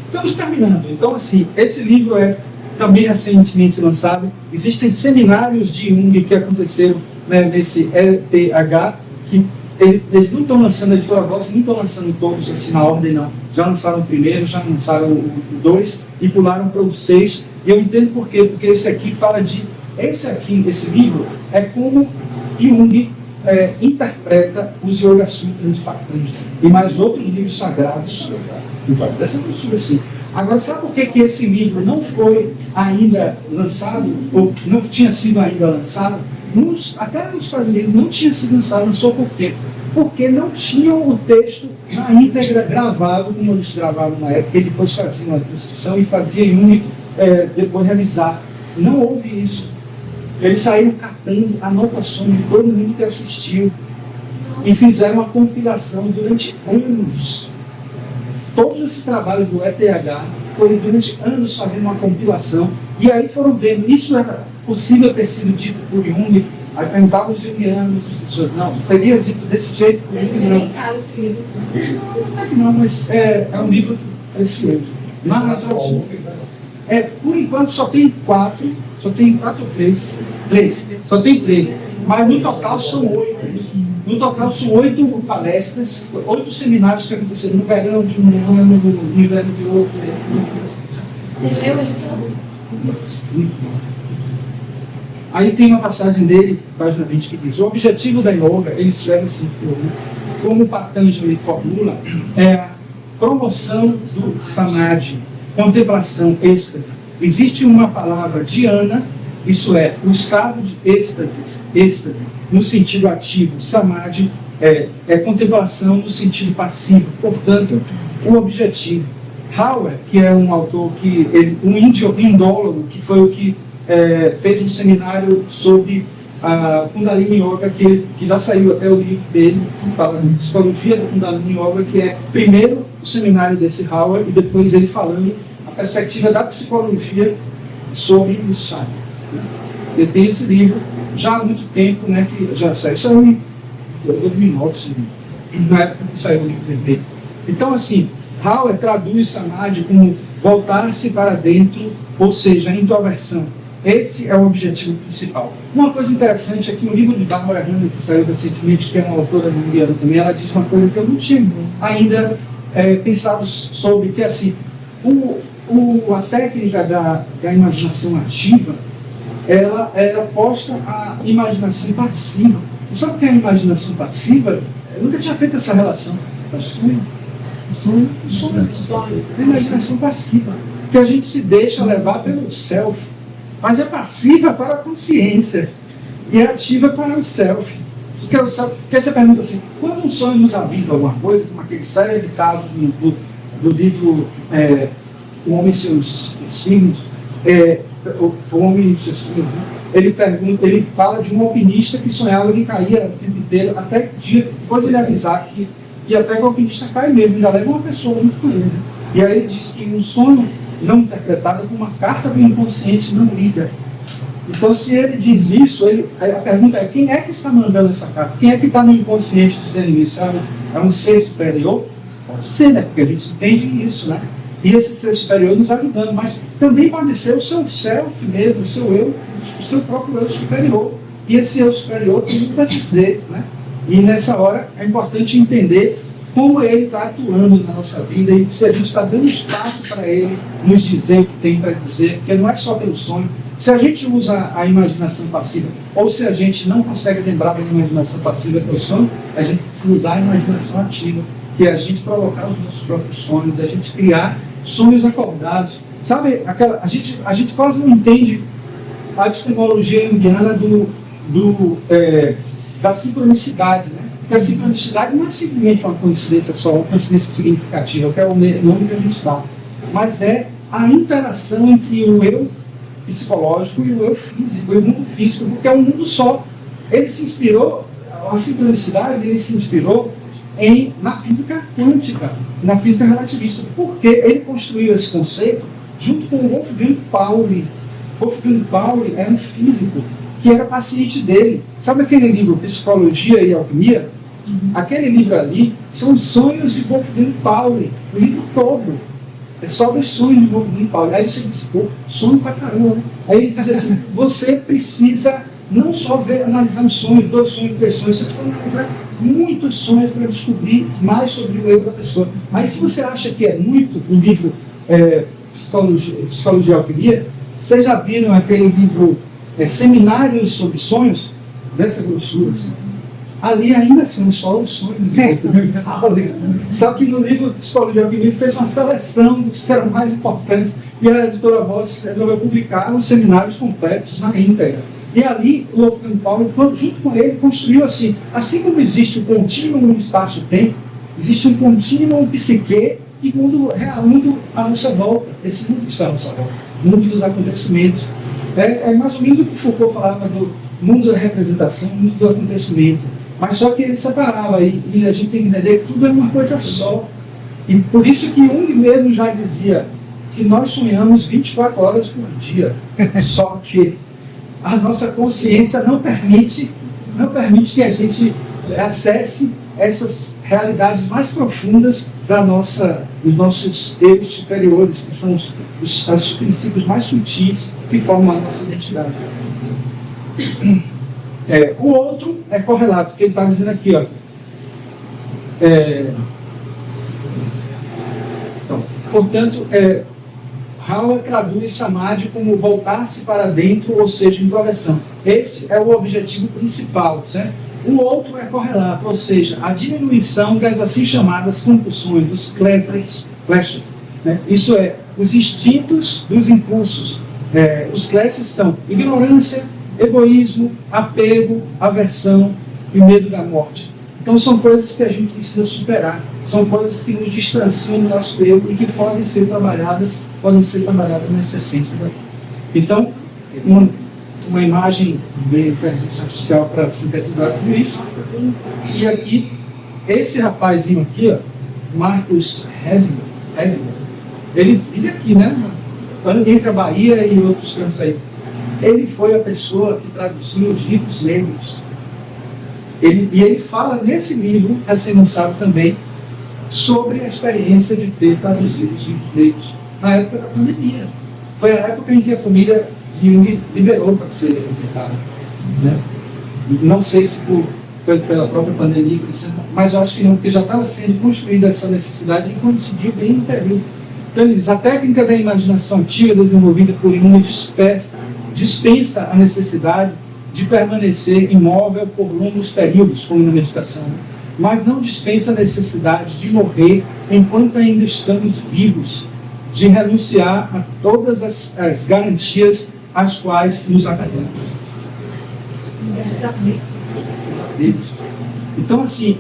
estamos terminando. Então, assim, esse livro é também recentemente lançado. Existem seminários de Jung que aconteceram, né, nesse ETH, que eles não estão lançando a editora Voz, não estão lançando todos assim na ordem, não. Já lançaram o primeiro, já lançaram o 2 e pularam para o 6. E eu entendo por quê, porque esse aqui fala de... Esse livro é como Jung interpreta os Yoga Sutras de Patanjali e mais outros livros sagrados. Dessa postura assim. Agora, sabe por que esse livro não foi ainda lançado, ou não tinha sido ainda lançado? Até nos Estados Unidos não tinha sido lançado, lançou por quê? Porque não tinham o texto na íntegra gravado, como eles gravavam na época, e depois faziam uma transcrição e faziam depois revisar. Não houve isso. Eles saíram catando anotações de todo mundo que assistiu e fizeram uma compilação durante anos. Todo esse trabalho do ETH foi durante anos fazendo uma compilação, e aí foram vendo, isso era possível ter sido dito por Jung. Aí perguntavam os jungianos, as pessoas, não, seria dito desse jeito por Jung, não. Até que não, mas é um livro precioso. Na tradução, por enquanto só tem 4 ou 3. Só tem 3. Mas no total são 8. No total são 8 palestras, 8 seminários que aconteceram no verão de um ano, no inverno de outro. Você leu ele todo? Aí tem uma passagem dele, página 20, que diz: o objetivo da yoga, ele escreve assim, como Patanjali formula, é a promoção do samadhi, contemplação, êxtase. Existe uma palavra dhyana, isso é, o estado de êxtase, no sentido ativo. Samadhi é contemplação no sentido passivo. Portanto, o objetivo. Hauer, que é um autor, um indólogo, que foi o que fez um seminário sobre a Kundalini Yoga, que já saiu até o livro dele, que fala de psicologia da Kundalini Yoga, que é primeiro o seminário desse Hauer, e depois ele falando a perspectiva da psicologia sobre o chakra. Eu tenho esse livro já há muito tempo, né, que já saiu em 2009, na época que saiu o livro vermelho. Então, assim, Hauer traduz Samadhi como voltar-se para dentro, ou seja, introversão. Esse é o objetivo principal. Uma coisa interessante é que no livro de Barbara Hanna, que saiu recentemente, que é uma autora mundial também, ela diz uma coisa que eu não tinha ainda pensado sobre, que é assim, a técnica da imaginação ativa, ela é oposta à imaginação passiva. E sabe o que é a imaginação passiva? Eu nunca tinha feito essa relação. Sonho. É a imaginação passiva. Que a gente se deixa levar pelo self. Mas é passiva para a consciência. E é ativa para o self. Porque você pergunta assim, quando um sonho nos avisa alguma coisa, como aquele célebre caso do livro O Homem e Seus Signos, o Homem e Seus Signos, né? Ele fala de um alpinista que sonhava que caía o tempo inteiro, até que dia, depois ele avisar que até que o alpinista cai mesmo, ainda leva uma pessoa junto com ele. Né? E aí ele diz que um sonho não interpretado é como uma carta do inconsciente não lida. Então, se ele diz isso, a pergunta é: quem é que está mandando essa carta? Quem é que está no inconsciente dizendo isso? É um ser superior? Pode ser, né? Porque a gente entende isso, né? E esse ser superior nos ajudando, mas também pode ser o seu self mesmo, o seu eu, o seu próprio eu superior. E esse eu superior tem muito a dizer, né? E nessa hora é importante entender como ele está atuando na nossa vida e se a gente está dando espaço para ele nos dizer o que tem para dizer, porque não é só pelo sonho. Se a gente usa a imaginação passiva, ou se a gente não consegue lembrar da imaginação passiva pelo sonho, a gente precisa usar a imaginação ativa, que é a gente provocar os nossos próprios sonhos, a gente criar sonhos acordados. Sabe, a gente quase não entende a epistemologia junguiana da sincronicidade, né? Porque a sincronicidade não é simplesmente uma coincidência só, uma coincidência significativa, que é o nome que a gente dá, mas é a interação entre o eu psicológico e o eu físico, e o mundo físico, porque é um mundo só. Ele se inspirou, a sincronicidade, ele se inspirou na física quântica, na física relativista, porque ele construiu esse conceito junto com o Wolfgang Pauli. Wolfgang Pauli era um físico que era paciente dele. Sabe aquele livro Psicologia e Alquimia? Aquele livro ali são os sonhos de Wolfgang Pauli, o livro todo. É só dos sonhos de Wolfgang Pauli. Aí você diz, pô, sonho pra caramba, né? Aí ele diz assim, você precisa não só ver, analisar um sonho, 2 sonhos, 3 sonhos, você precisa analisar muitos sonhos para descobrir mais sobre o eu da pessoa. Mas se você acha que é muito o livro Psicologia e Alquimia, vocês já viram aquele livro Seminários sobre Sonhos? Dessa grossura, assim. Ali ainda são só os sonhos. Só que no livro Psicologia e Alquimia ele fez uma seleção dos que eram mais importantes e a editora Voz resolveu publicar os seminários completos na íntegra. E ali o Wolfgang Pauli, junto com ele, construiu assim como existe o contínuo no espaço-tempo, existe um contínuo psique e mundo real, mundo à nossa volta, esse mundo que está à nossa volta, mundo dos acontecimentos. É mais ou menos o que Foucault falava do mundo da representação, mundo do acontecimento. Mas só que ele separava, e a gente tem que entender que tudo é uma coisa só. E por isso que Jung mesmo já dizia que nós sonhamos 24 horas por dia. Só que a nossa consciência não permite que a gente acesse essas realidades mais profundas dos nossos eus superiores, que são os princípios mais sutis que formam a nossa identidade. O outro é correlato, que ele está dizendo aqui, ó. Então, portanto, Howard traduz Samadhi como voltar-se para dentro, ou seja, introversão. Esse é o objetivo principal, certo? O outro é correlato, ou seja, a diminuição das assim chamadas compulsões, os clashes, né? Isso é, os instintos dos impulsos. Os clashes são ignorância, egoísmo, apego, aversão e medo da morte. Então são coisas que a gente precisa superar, são coisas que nos distanciam do nosso eu e que podem ser trabalhadas nessa essência da vida. Então, uma imagem de inteligência artificial para sintetizar tudo isso. E aqui, esse rapazinho aqui, ó, Marcus Hedman, ele vive aqui, né? Entre a Bahia e outros cantos aí. Ele foi a pessoa que traduziu os livros negros. Ele fala nesse livro, recém-lançado também, sobre a experiência de ter traduzido os livros negros na época da pandemia. Foi a época em que a família de Jung liberou para ser publicado, né? Não sei se pela própria pandemia, mas eu acho que não, porque já estava sendo construída essa necessidade e coincidiu bem no período. Então, ele diz, a técnica da imaginação ativa desenvolvida por Jung dispensa a necessidade de permanecer imóvel por longos períodos, como na meditação, mas não dispensa a necessidade de morrer enquanto ainda estamos vivos, de renunciar a todas as garantias às quais nos agarramos. Então, assim,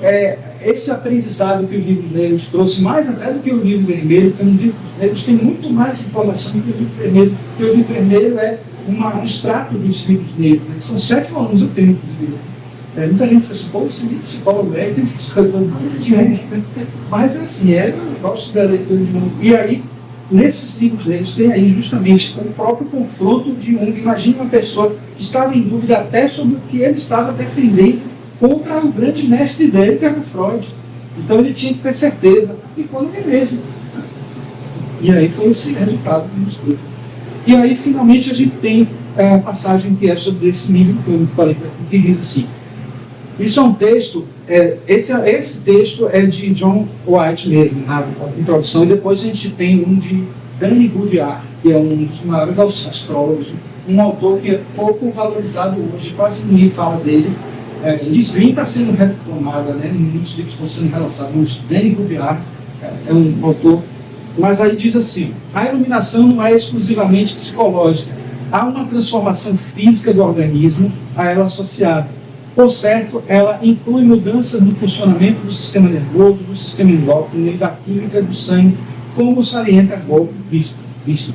esse aprendizado que os livros negros trouxe, mais até do que o livro vermelho, porque os livros negros têm muito mais informação do que o livro vermelho, porque o livro vermelho é um extrato dos livros negros, né? São 7 volumes, eu tenho, inclusive. Muita gente fala assim, pô, esse Paulo Beck, esse escritor de Jung. Mas assim, eu gosto da leitura de Jung. E aí, nesses livros negros, tem aí justamente o próprio confronto de Jung. Imagina uma pessoa que estava em dúvida até sobre o que ele estava defendendo contra o grande mestre dele, que era o Freud. Então ele tinha que ter certeza, e quando ele mesmo. E aí foi esse resultado do estudo. E aí, finalmente, a gente tem a passagem que é sobre esse livro que eu falei para aqui, que diz assim, isso é um texto, esse texto é de John White mesmo, na introdução, e depois a gente tem um de Danny Goodyear, que é um dos maiores astrólogos, um autor que é pouco valorizado hoje, quase ninguém fala dele. Esgrima está sendo retomada, né? Muitos livros estão sendo relançados, mas Danny Goodyear é um autor. Mas aí diz assim, a iluminação não é exclusivamente psicológica, há uma transformação física do organismo a ela associada. Por certo, ela inclui mudanças no funcionamento do sistema nervoso, do sistema endócrino e da química do sangue, como salienta Cristo.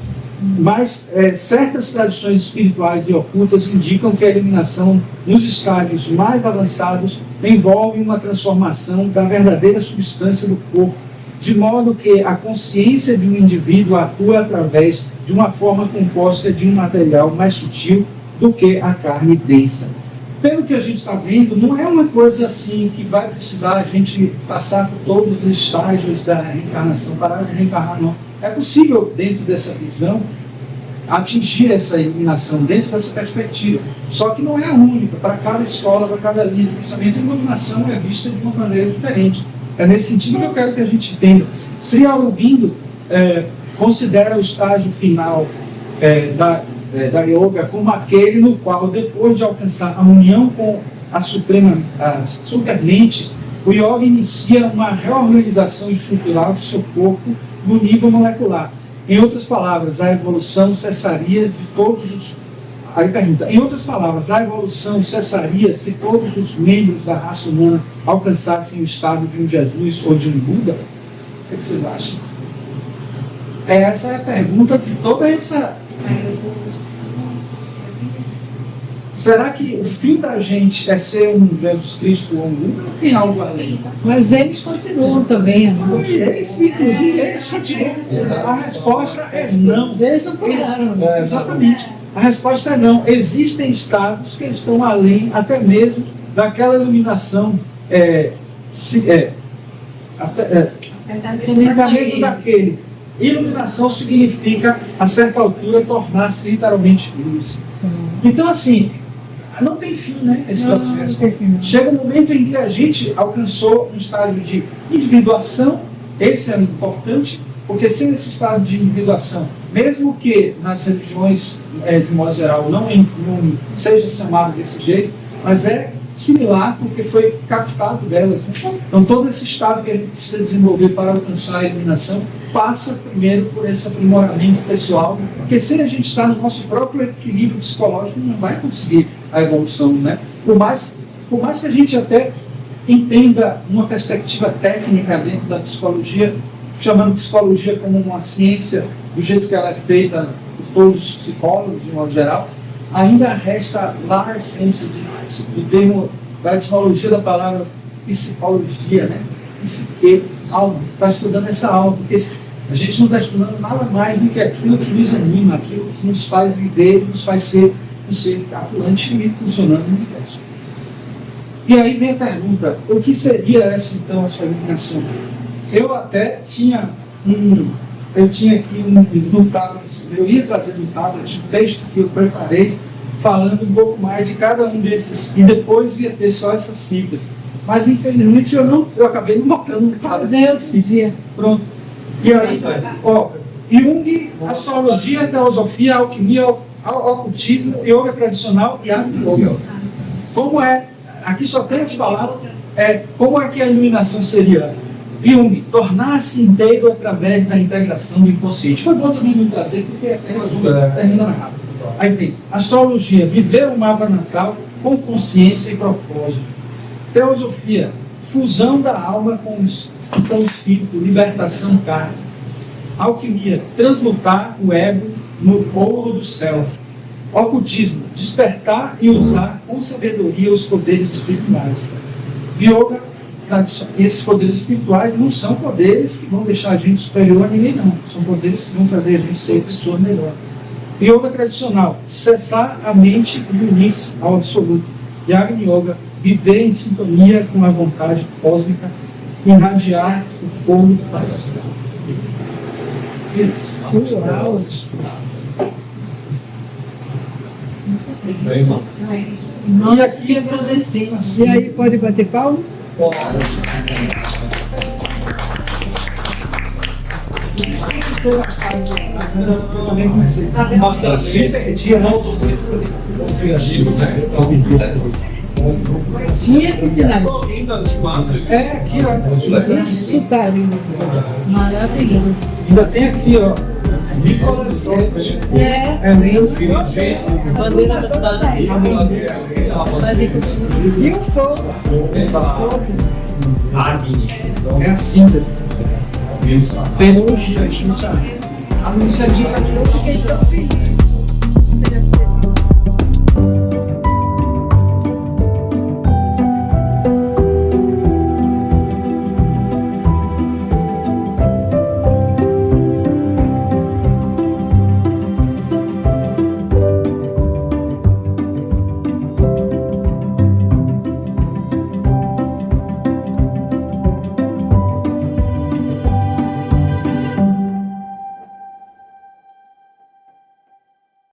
Mas certas tradições espirituais e ocultas indicam que a iluminação nos estágios mais avançados envolve uma transformação da verdadeira substância do corpo, de modo que a consciência de um indivíduo atua através de uma forma composta de um material mais sutil do que a carne densa. Pelo que a gente está vendo, não é uma coisa assim que vai precisar a gente passar por todos os estágios da reencarnação, parar de reencarnar, não. É possível, dentro dessa visão, atingir essa iluminação dentro dessa perspectiva. Só que não é a única. Para cada escola, para cada linha de pensamento, a iluminação é vista de uma maneira diferente. É nesse sentido que eu quero que a gente entenda. Sri Aurobindo considera o estágio final da yoga como aquele no qual, depois de alcançar a união com a supermente, o yoga inicia uma reorganização estrutural do seu corpo no nível molecular. Em outras palavras, a evolução cessaria de todos os... Aí pergunta, em outras palavras, a evolução cessaria se todos os membros da raça humana alcançassem o estado de um Jesus ou de um Buda? O que vocês acham? Essa é a pergunta de toda essa... Será que o fim da gente é ser um Jesus Cristo ou um Buda? Não tem algo além? Mas eles continuam também. Inclusive, eles continuam. A resposta é não. Eles não pararam. Exatamente. A resposta é não. Existem estados que estão além até mesmo daquela iluminação até daquele. Iluminação significa, a certa altura, tornar-se literalmente luz. Então, assim, não tem fim, né, esse processo. Chega um momento em que a gente alcançou um estágio de individuação. Esse é importante, porque sem esse estado de individuação, mesmo que nas religiões, de modo geral, não em nome seja chamado desse jeito, mas é similar porque foi captado delas. Né? Então, todo esse estado que a gente precisa desenvolver para alcançar a iluminação passa primeiro por esse aprimoramento pessoal, porque se a gente está no nosso próprio equilíbrio psicológico, não vai conseguir a evolução, né? Por mais que a gente até entenda uma perspectiva técnica dentro da psicologia, chamando psicologia como uma ciência do jeito que ela é feita por todos os psicólogos, de modo geral, ainda resta lá a essência do termo, da etimologia da palavra psicologia, né? Psique, alma. Está estudando essa alma, porque a gente não está estudando nada mais do que aquilo que nos anima, aquilo que nos faz viver, nos faz ser um ser atuante e funcionando no universo. E aí vem a pergunta, o que seria essa iluminação? Eu até tinha aqui no tablet, eu ia trazer no tablet um texto que eu preparei, falando um pouco mais de cada um desses, e depois ia ter só essas cifras. Mas infelizmente eu acabei não botando no tablet. Pronto. E aí, Jung, astrologia, teosofia, alquimia, ocultismo, yoga tradicional e arte yoga. Como é, aqui só tenho que falar, como é que a iluminação seria? Jung, tornar-se inteiro através da integração do inconsciente. Foi bom também me trazer, porque termina rápido. Aí tem astrologia, viver o mapa natal com consciência e propósito. Teosofia, fusão da alma com o espírito, libertação kármica. Alquimia, transmutar o ego no ouro do self. Ocultismo, despertar e usar com sabedoria os poderes espirituais. Yoga, esses poderes espirituais não são poderes que vão deixar a gente superior a ninguém, não. São poderes que vão fazer a gente ser pessoa melhor. Yoga tradicional, cessar a mente e unir-se ao absoluto. Yagni Yoga, viver em sintonia com a vontade cósmica, irradiar o fogo do paz. Isso. Uau. E aqui agradecer. E aí, pode bater palma? Tinha que finalizar. Aqui, ó. Isso tá lindo. Maravilhoso. Ainda tem aqui, ó. Nicolas Bandeira da paz. E o fogo. É a síntese. Isso. A Lúcia diz a força que ele